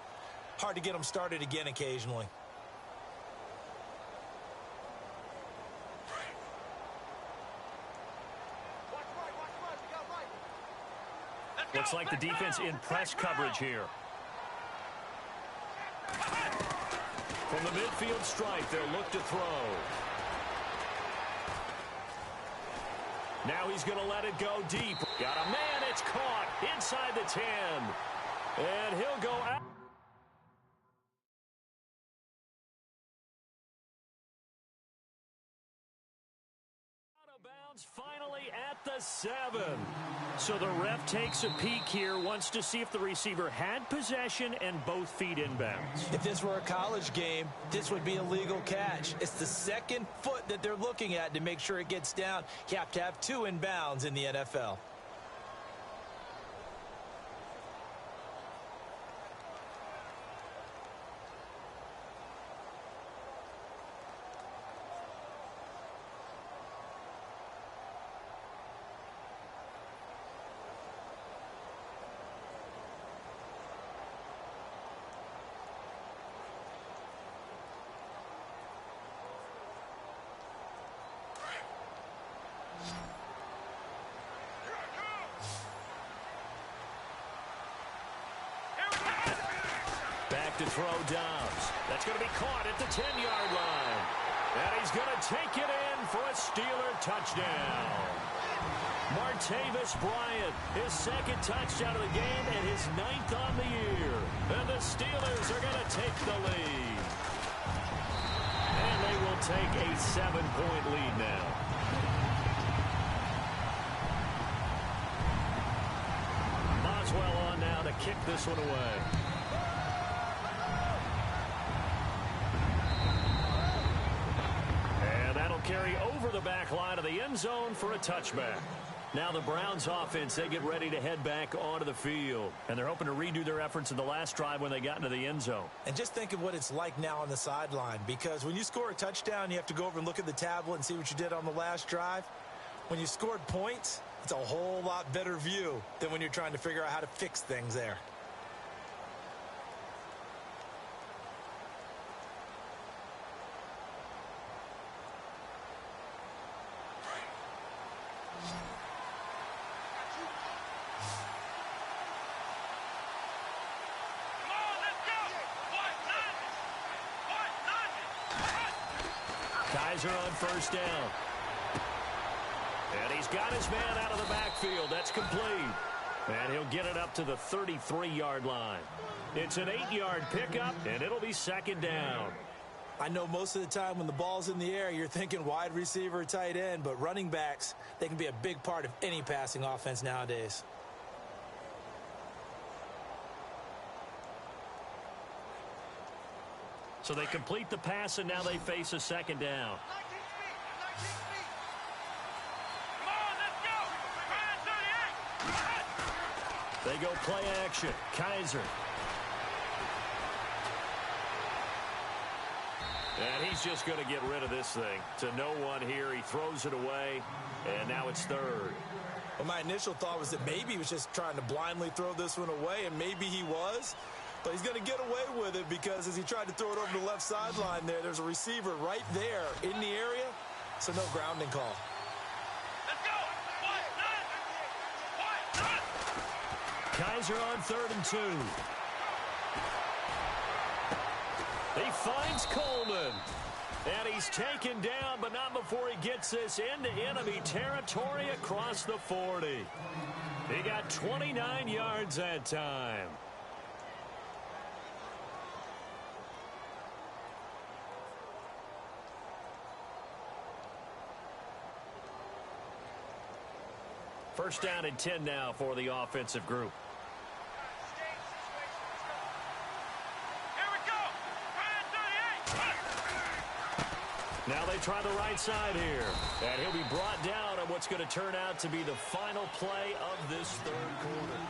hard to get them started again occasionally. Looks like the defense in press coverage here. From the midfield stripe, they'll look to throw. Now he's going to let it go deep. Got a man, it's caught inside the 10. And he'll go out. Out of bounds finally at the 7. So the ref takes a peek here, wants to see if the receiver had possession and both feet inbounds. If this were a college game, this would be a legal catch. It's the second foot that they're looking at to make sure it gets down. You have to have 2 inbounds in the NFL. to throw Dobbs. That's going to be caught at the 10-yard line. And he's going to take it in for a Steeler touchdown. Martavis Bryant, his second touchdown of the game and his 9th on the year. And the Steelers are going to take the lead. And they will take a 7-point lead now. Boswell on now to kick this one away. And that'll carry over the back line of the end zone for a touchback. Now the Browns offense, they get ready to head back onto the field. And they're hoping to redo their efforts in the last drive when they got into the end zone. And just think of what it's like now on the sideline. Because when you score a touchdown, you have to go over and look at the tablet and see what you did on the last drive. When you scored points, it's a whole lot better view than when you're trying to figure out how to fix things there. Kaiser on first down. And he's got his man out of the backfield. That's complete. And he'll get it up to the 33-yard line. It's an 8-yard pickup, and it'll be second down. I know most of the time when the ball's in the air, you're thinking wide receiver, tight end, but running backs, they can be a big part of any passing offense nowadays. So they complete the pass, and now they face a second down. They go play action. Kaiser. And he's just going to get rid of this thing. To no one here. He throws it away, and now it's third. Well, my initial thought was that maybe he was just trying to blindly throw this one away, and maybe he was. But he's going to get away with it because as he tried to throw it over the left sideline there's a receiver right there in the area, so no grounding call. Let's go! Kaiser on 3rd and 2. He finds Coleman. And he's taken down, but not before he gets this into enemy territory across the 40. He got 29 yards that time. First down and 10 now for the offensive group. Here we go! Now they try the right side here. And he'll be brought down on what's going to turn out to be the final play of this third quarter.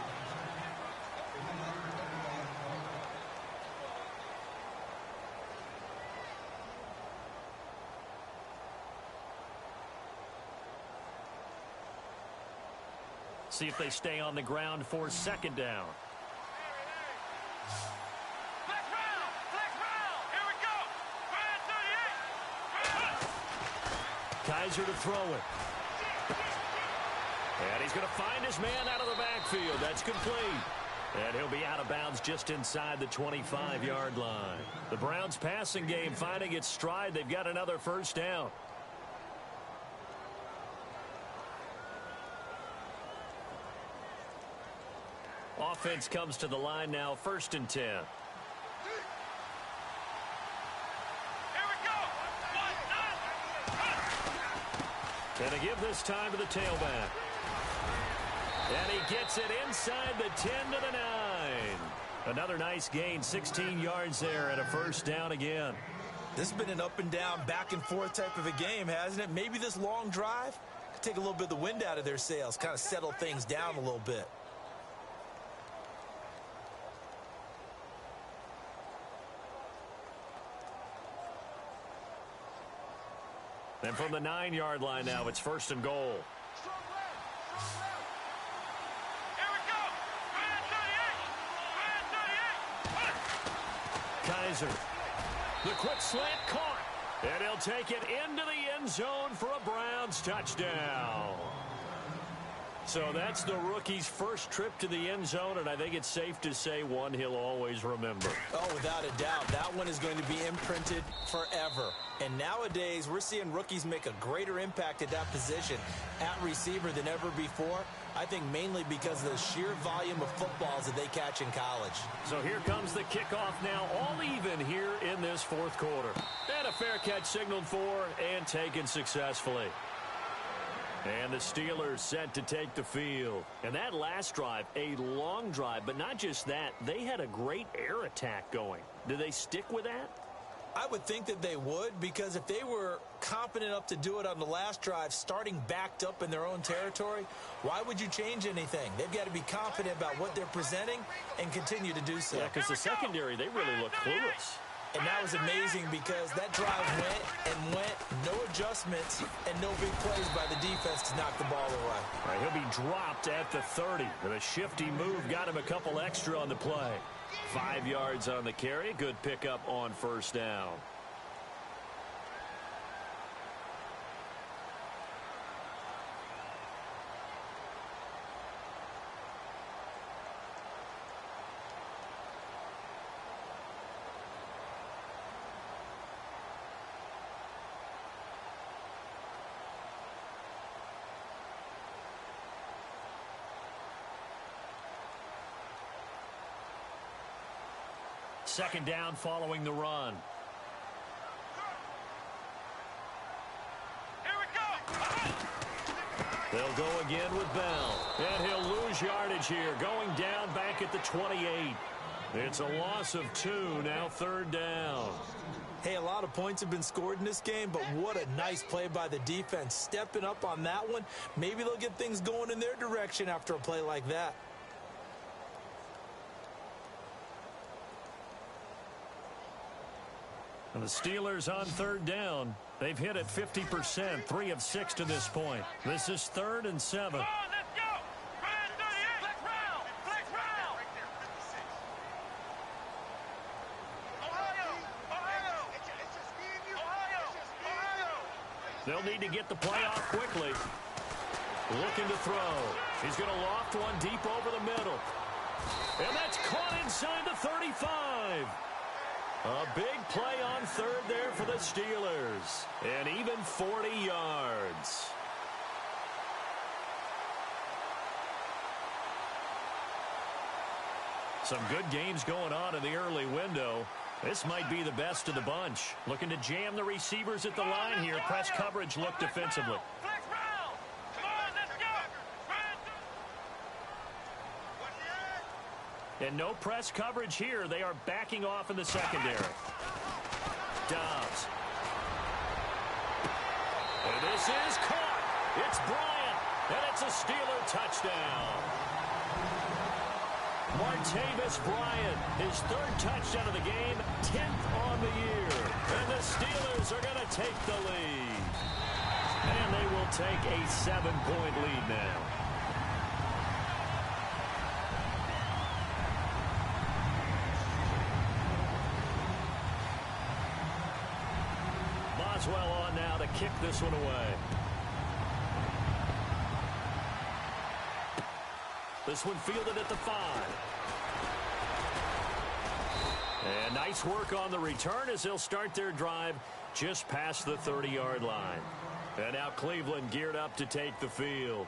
See if they stay on the ground for second down. Flex round! Here we go! Kaiser to throw it. And he's going to find his man out of the backfield. That's complete. And he'll be out of bounds just inside the 25-yard line. The Browns passing game finding its stride. They've got another first down. Offense comes to the line now, 1st and 10. Here we go! And a give this time to the tailback. And he gets it inside the 10 to the 9. Another nice gain, 16 yards there, and a first down again. This has been an up and down, back and forth type of a game, hasn't it? Maybe this long drive could take a little bit of the wind out of their sails, kind of settle things down a little bit. And from the 9-yard line now, it's 1st and goal. Here we go! Kaiser. The quick slant caught. And he'll take it into the end zone for a Browns touchdown. So that's the rookie's first trip to the end zone, and I think it's safe to say one he'll always remember. Oh, without a doubt. That one is going to be imprinted forever. And nowadays, we're seeing rookies make a greater impact at that position at receiver than ever before. I think mainly because of the sheer volume of footballs that they catch in college. So here comes the kickoff now, all even here in this fourth quarter. And a fair catch signaled for and taken successfully. And the Steelers set to take the field. And that last drive, a long drive, but not just that, they had a great air attack going. Do they stick with that? I would think that they would, because if they were confident enough to do it on the last drive, starting backed up in their own territory, why would you change anything? They've got to be confident about what they're presenting and continue to do so. Yeah, because the secondary, they really look clueless. And that was amazing because that drive went and went, no adjustments, and no big plays by the defense to knock the ball away. All right, he'll be dropped at the 30. And a shifty move got him a couple extra on the play. 5 yards on the carry. Good pickup on first down. Second down following the run. Here we go. They'll go again with Bell. And he'll lose yardage here. Going down back at the 28. It's a loss of 2. Now third down. Hey, a lot of points have been scored in this game, but what a nice play by the defense. Stepping up on that one. Maybe they'll get things going in their direction after a play like that. And the Steelers on third down. They've hit it 50%, 3 of 6 to this point. This is 3rd and 7. Come on, let's go. Run 38. Flex round. Flex round. Right there, 56. Ohio. Ohio. It's just me and you. Ohio. Ohio. They'll need to get the play off quickly. Looking to throw. He's going to loft one deep over the middle. And that's caught inside the 35. A big play on third there for the Steelers. And even 40 yards. Some good games going on in the early window. This might be the best of the bunch. Looking to jam the receivers at the line here. Press coverage look defensively. Flex round. Come on, let's go. And no press coverage here. They are backing off in the secondary. Dobbs. And this is caught. It's Bryant. And it's a Steeler touchdown. Martavis Bryant, his 3rd touchdown of the game, 10th on the year. And the Steelers are going to take the lead. And they will take a 7-point lead now. Boswell on now to kick this one away. This one fielded at the 5. And nice work on the return as they'll start their drive just past the 30-yard line. And now Cleveland geared up to take the field.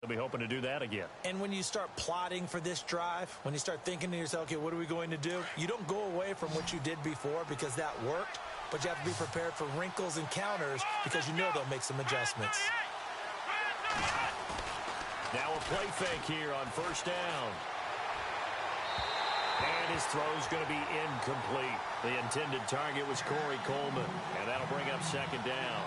They'll be hoping to do that again. And when you start plotting for this drive, when you start thinking to yourself, okay, what are we going to do? You don't go away from what you did before because that worked, but you have to be prepared for wrinkles and counters because you know they'll make some adjustments. Now a play fake here on first down. And his throw's going to be incomplete. The intended target was Corey Coleman, and that'll bring up second down.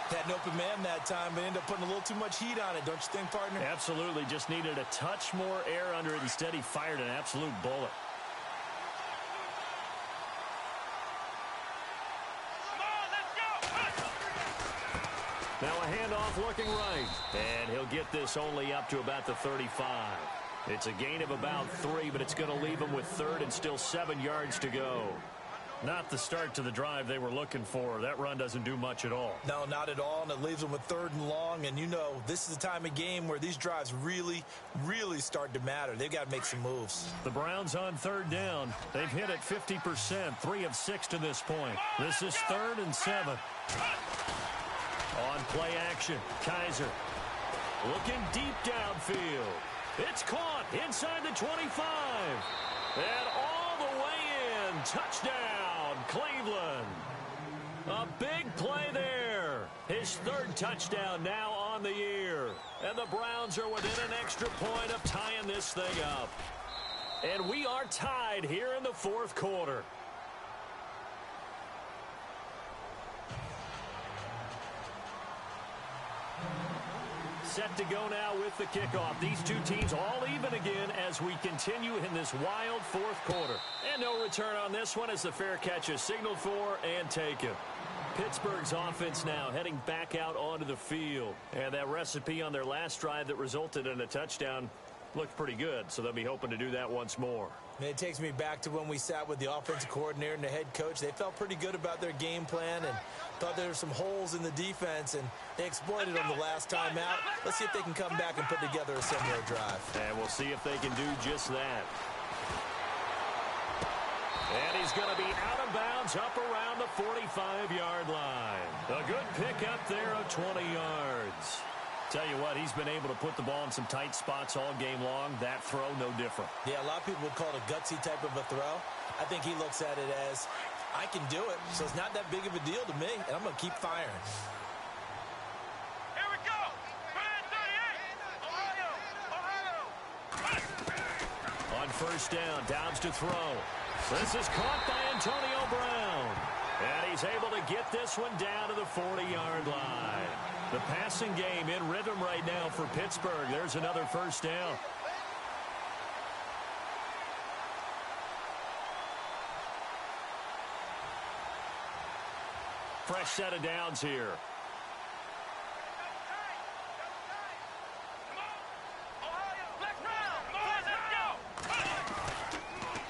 Had an open man that time, but ended up putting a little too much heat on it, don't you think, partner? Absolutely. Just needed a touch more air under it. Instead, he fired an absolute bullet. Now a handoff looking right. And he'll get this only up to about the 35. It's a gain of about 3, but it's going to leave him with 3rd and still 7 yards to go. Not the start to the drive they were looking for. That run doesn't do much at all. No, not at all, and it leaves them with 3rd and long, and you know this is the time of game where these drives really, really start to matter. They've got to make some moves. The Browns on 3rd down. They've hit it 50%, 3 of 6 to this point. This is 3rd and 7. On play action, Kaiser looking deep downfield. It's caught inside the 25. And all the way in. Touchdown, Cleveland. A big play there. His 3rd touchdown now on the year. And the Browns are within an extra point of tying this thing up. And we are tied here in the 4th quarter. Set to go now with the kickoff. These two teams all even again as we continue in this wild 4th quarter. And no return on this one as the fair catch is signaled for and taken. Pittsburgh's offense now heading back out onto the field. And that recipe on their last drive that resulted in a touchdown looked pretty good, so they'll be hoping to do that once more. It takes me back to when we sat with the offensive coordinator and the head coach. They felt pretty good about their game plan and thought there were some holes in the defense, and they exploited them the last time out. Let's see if they can come back and put together a similar drive. And we'll see if they can do just that. And he's going to be out of bounds up around the 45-yard line. A good pickup there of 20 yards. Tell you what, he's been able to put the ball in some tight spots all game long. That throw, no different. Yeah, a lot of people would call it a gutsy type of a throw. I think he looks at it as, I can do it, so it's not that big of a deal to me, and I'm going to keep firing. Here we go. Plan 38. Ohio. On 1st down, Dobbs to throw. This is caught by Antonio Brown. And he's able to get this one down to the 40-yard line. The passing game in rhythm right now for Pittsburgh. There's another 1st down. Fresh set of downs here.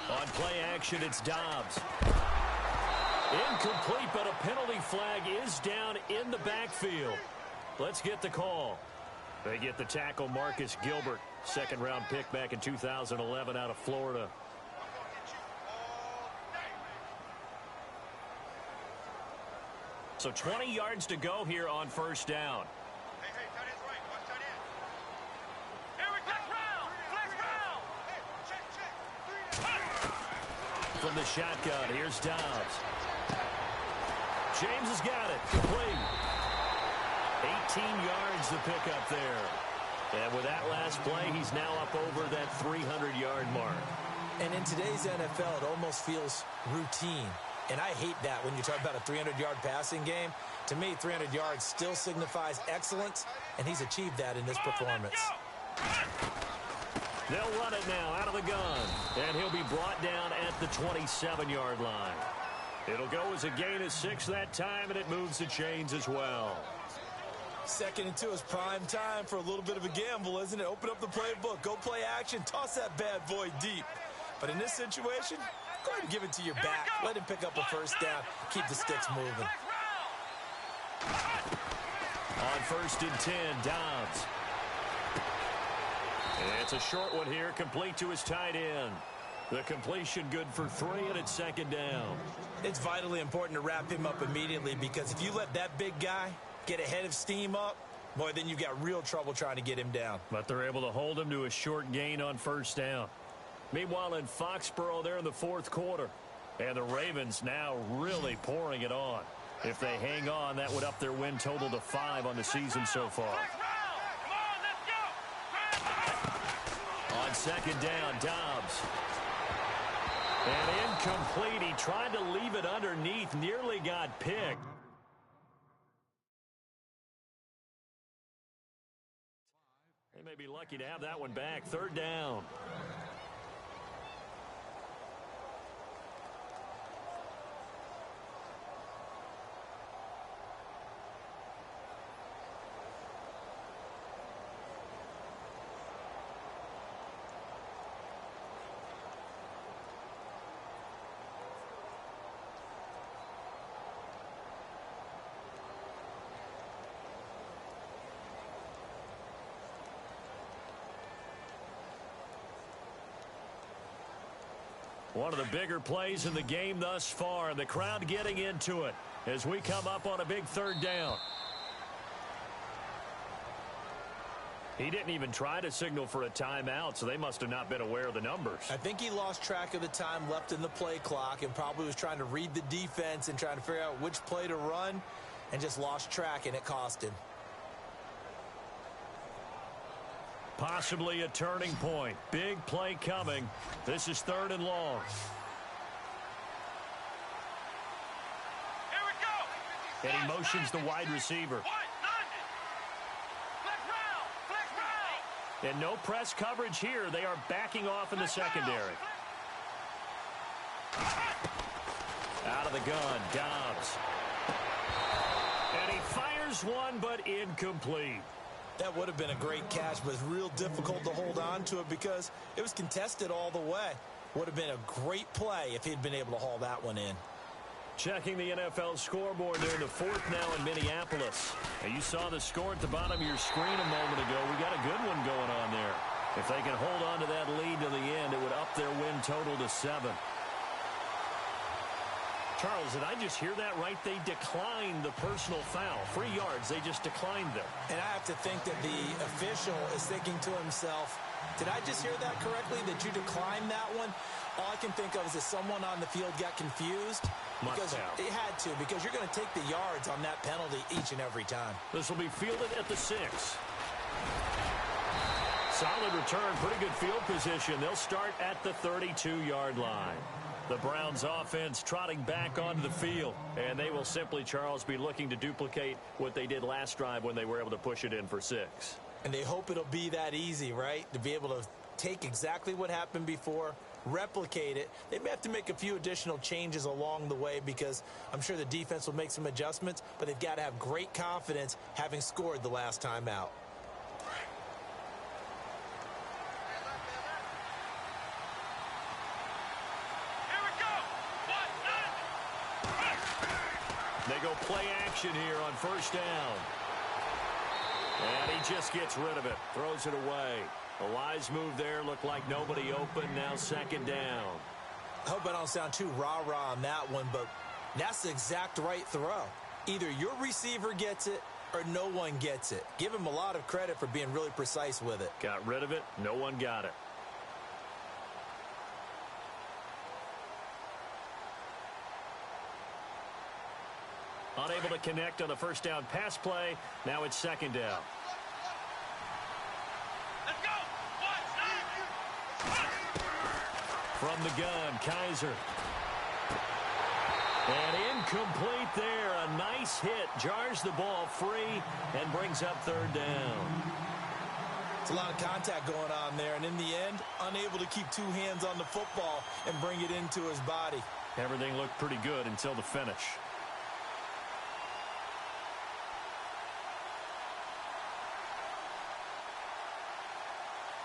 On play action, it's Dobbs. Incomplete, but a penalty flag is down in the backfield. Let's get the call. They get the tackle, Marcus Gilbert. 2nd-round pick back in 2011 out of Florida. So 20 yards to go here on 1st down. Hey, tight end's right. Watch tight end. Here we go. Flex round. From the shotgun, here's Dobbs. James has got it. Complete. 18 yards to pick up there. And with that last play, he's now up over that 300-yard mark. And in today's NFL, it almost feels routine. And I hate that when you talk about a 300-yard passing game. To me, 300 yards still signifies excellence, and he's achieved that in this performance. They'll run it now out of the gun. And he'll be brought down at the 27-yard line. It'll go as a gain of 6 that time, and it moves the chains as well. 2nd and 2 is prime time for a little bit of a gamble, isn't it? Open up the playbook, go play action, toss that bad boy deep. But in this situation, go ahead and give it to your back. Let him pick up a 1st down. Keep the sticks moving. On 1st and 10, Dobbs. It's a short one here, complete to his tight end. The completion good for 3, and it's 2nd down. It's vitally important to wrap him up immediately, because if you let that big guy get ahead of steam up, boy, then you've got real trouble trying to get him down. But they're able to hold him to a short gain on 1st down. Meanwhile, in Foxborough, they're in the 4th quarter. And the Ravens now really pouring it on. If they hang on, that would up their win total to 5 on the season so far. On 2nd down, Dobbs. And incomplete. He tried to leave it underneath, nearly got picked. They may be lucky to have that one back. 3rd down. One of the bigger plays in the game thus far, and the crowd getting into it as we come up on a big third down. He didn't even try to signal for a timeout, so they must have not been aware of the numbers. I think he lost track of the time left in the play clock and probably was trying to read the defense and trying to figure out which play to run and just lost track, and it cost him. Possibly a turning point. Big play coming. This is 3rd and long. Here we go. And he motions the wide receiver. And no press coverage here. They are backing off in the secondary. Out of the gun, Dobbs. And he fires one, but incomplete. That would have been a great catch, but it's real difficult to hold on to it because it was contested all the way. Would have been a great play if he'd been able to haul that one in. Checking the NFL scoreboard there in the 4th now in Minneapolis. And you saw the score at the bottom of your screen a moment ago. We got a good one going on there. If they can hold on to that lead to the end, it would up their win total to 7. Charles, did I just hear that right? They declined the personal foul. 3 yards, they just declined them. And I have to think that the official is thinking to himself, did I just hear that correctly, that you declined that one? All I can think of is that someone on the field got confused. Because it had to, because you're going to take the yards on that penalty each and every time. This will be fielded at the 6. Solid return, pretty good field position. They'll start at the 32-yard line. The Browns offense trotting back onto the field. And they will simply, Charles, be looking to duplicate what they did last drive when they were able to push it in for 6. And they hope it'll be that easy, right? To be able to take exactly what happened before, replicate it. They may have to make a few additional changes along the way because I'm sure the defense will make some adjustments, but they've got to have great confidence having scored the last time out. Here we go. They go play action here on 1st down. And he just gets rid of it, throws it away. A wise move there, looked like nobody open, now 2nd down. I hope I don't sound too rah-rah on that one, but that's the exact right throw. Either your receiver gets it or no one gets it. Give him a lot of credit for being really precise with it. Got rid of it, no one got it. Unable to connect on the 1st down pass play. Now it's 2nd down. Let's go. From the gun, Kaiser. And incomplete there. A nice hit. Jars the ball free and brings up 3rd down. It's a lot of contact going on there, and in the end, unable to keep 2 hands on the football and bring it into his body. Everything looked pretty good until the finish.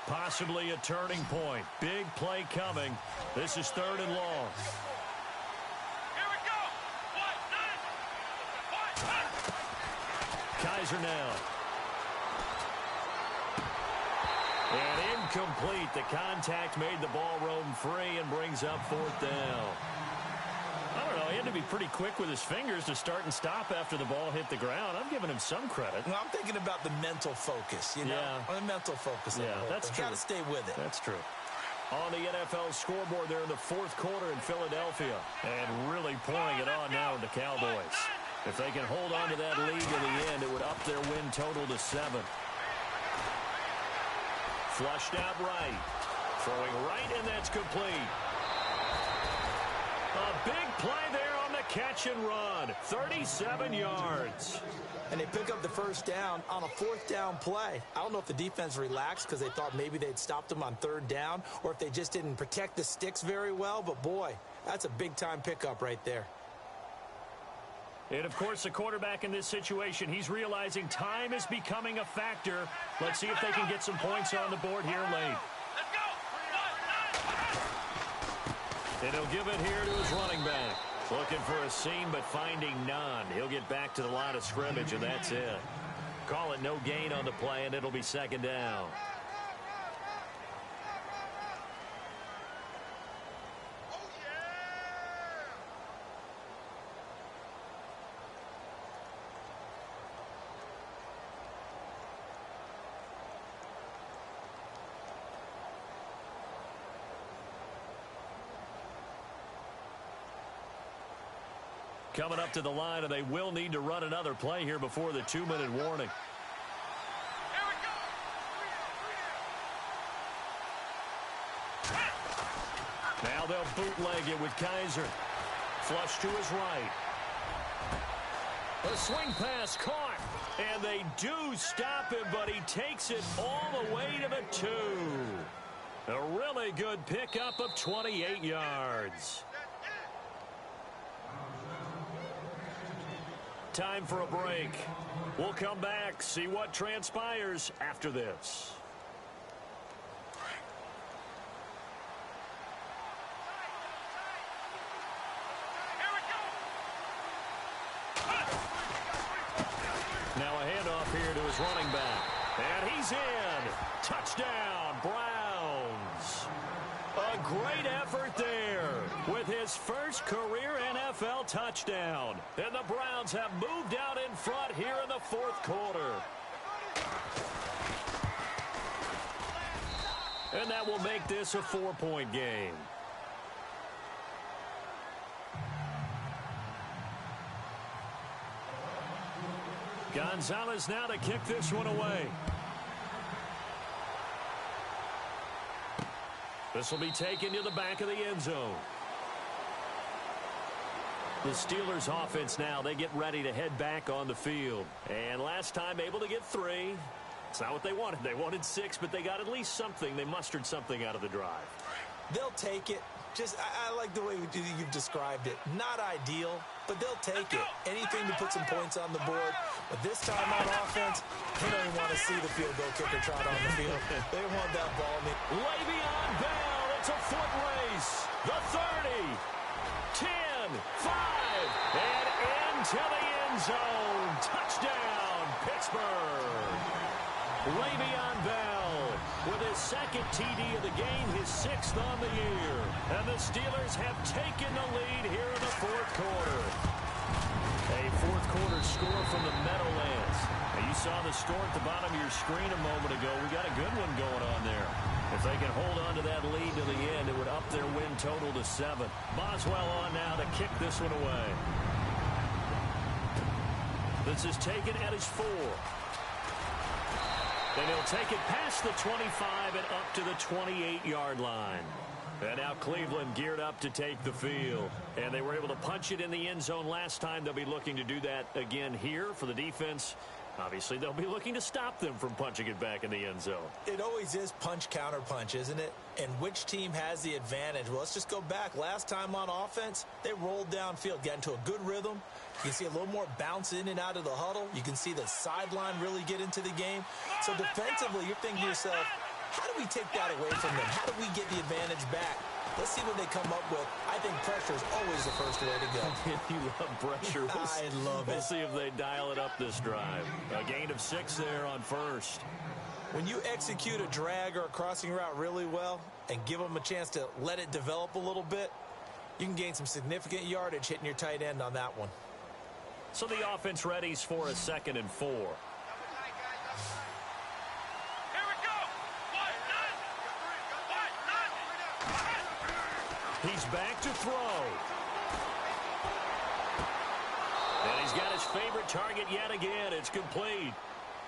Possibly a turning point. Big play coming. This is 3rd and long. Here we go. Kaiser now. And incomplete. The contact made the ball roam free and brings up 4th down. I don't know. He had to be pretty quick with his fingers to start and stop after the ball hit the ground. I'm giving him some credit. Well, I'm thinking about the mental focus, you know? Yeah. The mental focus. Yeah, that's true. Got to stay with it. That's true. On the NFL scoreboard there in the 4th quarter in Philadelphia. And really pouring it on now in the Cowboys. If they can hold on to that lead to the end, it would up their win total to 7. Flushed out right. Throwing right, and that's complete. A big play there on the catch and run. 37 yards. And they pick up the 1st down on a 4th down play. I don't know if the defense relaxed because they thought maybe they'd stopped them on 3rd down or if they just didn't protect the sticks very well. But, boy, that's a big-time pickup right there. And, of course, the quarterback in this situation, he's realizing time is becoming a factor. Let's see if they can get some points on the board here late. Let's go. And he'll give it here to his running back. Looking for a seam, but finding none. He'll get back to the line of scrimmage, and that's it. Call it no gain on the play, and it'll be 2nd down. Coming up to the line, and they will need to run another play here before the 2-minute warning. Here we go. Now they'll bootleg it with Kaiser. Flush to his right. A swing pass caught. And they do stop him, but he takes it all the way to the 2. A really good pickup of 28 yards. Time for a break. We'll come back, see what transpires after this. Now a handoff here to his running back. And he's in. Touchdown, Browns. A great effort there with his first career NFL touchdown. And the Browns have moved out in front here in the 4th quarter. And that will make this a 4-point game. Gonzalez now to kick this one away. This will be taken to the back of the end zone. The Steelers offense now, they get ready to head back on the field. And last time able to get 3. It's not what they wanted. They wanted 6, but they got at least something. They mustered something out of the drive. They'll take it. I like the way you've described it. Not ideal, but they'll take it. Anything to put some points on the board. But this time on offense, they don't even want to see the field goal kicker trot on the field. They want that ball. Le'Veon Bell, it's a foot race. The 30, 10, 5, and into the end zone. Touchdown, Pittsburgh. Le'Veon Bell with his 2nd TD of the game, his 6th on the year. And the Steelers have taken the lead here in the 4th quarter. A 4th quarter score from the Meadowlands. Now you saw the score at the bottom of your screen a moment ago. We got a good one going on there. If they can hold on to that lead to the end, it would up their win total to 7. Boswell on now to kick this one away. This is taken at his 4. And he'll take it past the 25 and up to the 28-yard line. And now Cleveland geared up to take the field. And they were able to punch it in the end zone last time. They'll be looking to do that again here for the defense. Obviously, they'll be looking to stop them from punching it back in the end zone. It always is punch, counter punch, isn't it? And which team has the advantage? Well, let's just go back. Last time on offense, they rolled downfield, got into a good rhythm. You can see a little more bounce in and out of the huddle. You can see the sideline really get into the game. So defensively, you're thinking to yourself, how do we take that away from them? How do we get the advantage back? Let's see what they come up with. I think pressure is always the first way to go. You love pressure. I love it. We'll see if they dial it up this drive. A gain of 6 there on first. When you execute a drag or a crossing route really well and give them a chance to let it develop a little bit, you can gain some significant yardage hitting your tight end on that one. So the offense readies for a 2nd and 4. He's back to throw. And he's got his favorite target yet again. It's complete.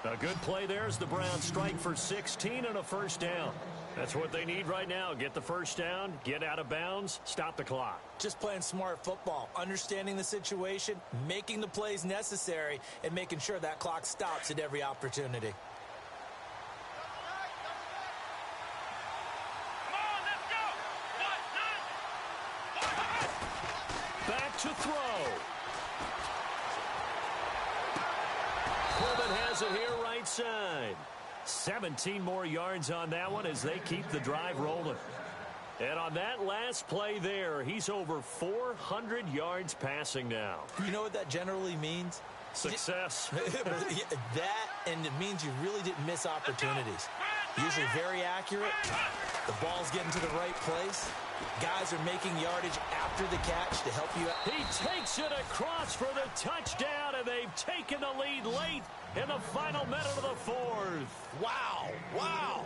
A good play there as the Browns strike for 16 and a first down. That's what they need right now. Get the first down, get out of bounds, stop the clock. Just playing smart football, understanding the situation, making the plays necessary, and making sure that clock stops at every opportunity. Back to throw. Coleman has it here right side. 17 more yards on that one as they keep the drive rolling. And on that last play there, he's over 400 yards passing now. You know what that generally means? Success. That, and it means you really didn't miss opportunities. Usually very accurate. The ball's getting to the right place. Guys are making yardage after the catch to help you out. He takes it across for the touchdown, and they've taken the lead late in the final minute of the 4th. Wow, wow,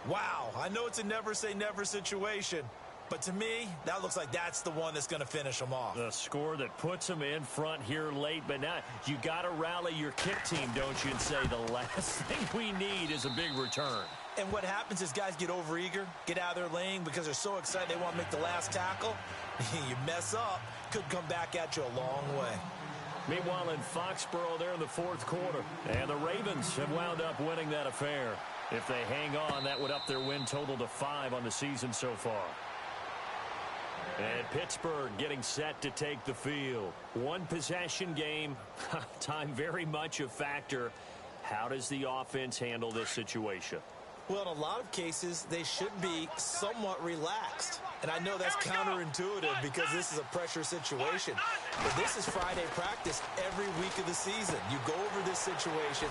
wow. I know it's a never say never situation, But to me, that looks like that's the one that's going to finish them off. The score that puts them in front here late. But now you got to rally your kick team, don't you, and say the last thing we need is a big return. And what happens is guys get overeager, get out of their lane because they're so excited they want to make the last tackle. You mess up, could come back at you a long way. Meanwhile, in Foxborough, they're in the fourth quarter. And the Ravens have wound up winning that affair. If they hang on, that would up their win total to 5 on the season so far. And Pittsburgh getting set to take the field. One possession game, time very much a factor. How does the offense handle this situation? Well, in a lot of cases, they should be somewhat relaxed. And I know that's counterintuitive because this is a pressure situation. But this is Friday practice every week of the season. You go over this situation,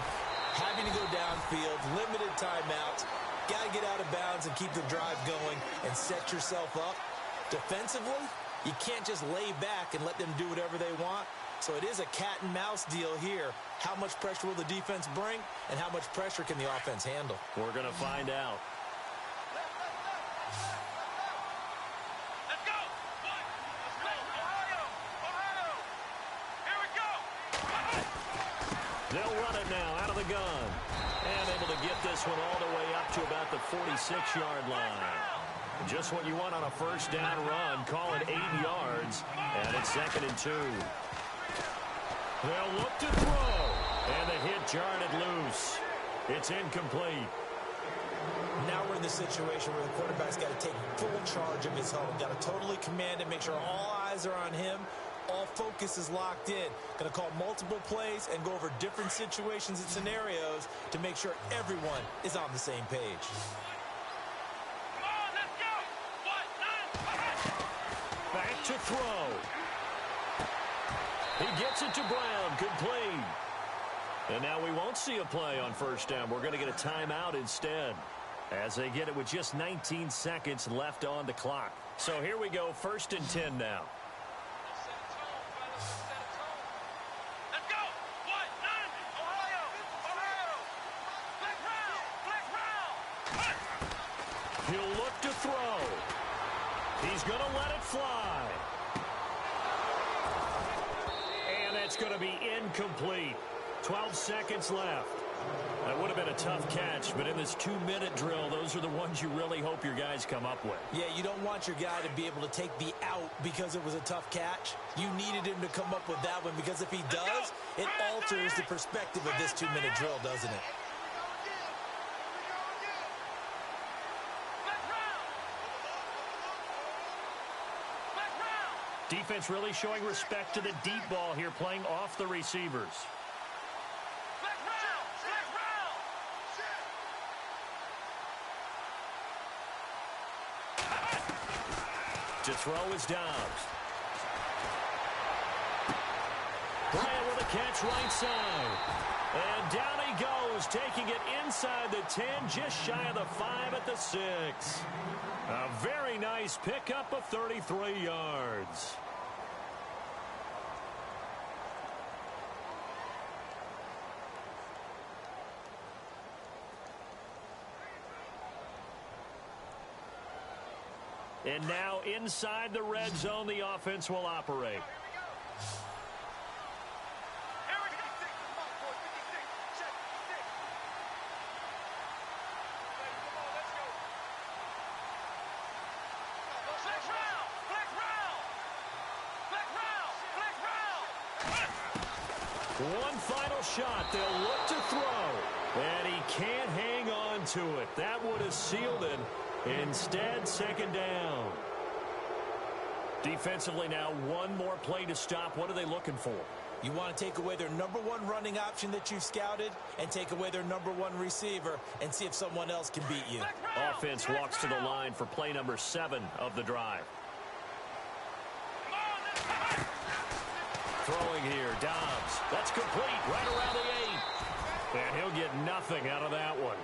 having to go downfield, limited timeouts, got to get out of bounds and keep the drive going and set yourself up. Defensively, you can't just lay back and let them do whatever they want. So it is a cat and mouse deal here. How much pressure will the defense bring, and how much pressure can the offense handle? We're going to find out. Let's go! Ohio! Ohio! Here we go! They'll run it now out of the gun. And able to get this one all the way up to about the 46-yard line. Just what you want on a first down run. Call it 8 yards. And it's 2nd and 2. They'll look to throw. And the hit jarred it loose. It's incomplete. Now we're in the situation where the quarterback's got to take full charge of his home. Got to totally command it, make sure all eyes are on him. All focus is locked in. Going to call multiple plays and go over different situations and scenarios to make sure everyone is on the same page. Back to throw. He gets it to Brown. Complete. And now we won't see a play on first down. We're going to get a timeout instead as they get it with just 19 seconds left on the clock. So here we go, 1st and 10 now. Let's go! Ohio! Ohio! Black round! He'll look to throw. He's going to let it fly. And that's going to be incomplete. 12 seconds left. That would have been a tough catch, but in this 2-minute drill, those are the ones you really hope your guys come up with. Yeah, you don't want your guy to be able to take the out because it was a tough catch. You needed him to come up with that one because if he does, it alters the perspective of this 2-minute drill, doesn't it? Defense really showing respect to the deep ball here, playing off the receivers. To throw is Dobbs. Bryant with a catch right side. And down he goes, taking it inside the 10, just shy of the 5 at the 6. A very nice pickup of 33 yards. And now inside the red zone, the offense will operate. One final shot. They'll look to throw. And he can't hang on to it. That would have sealed it. Instead, 2nd down. Defensively now, one more play to stop. What are they looking for? You want to take away their #1 running option that you've scouted and take away their #1 receiver and see if someone else can beat you. Offense walks to the line for play number 7 of the drive. Throwing here, Dobbs. That's complete right around the 8. And he'll get nothing out of that one.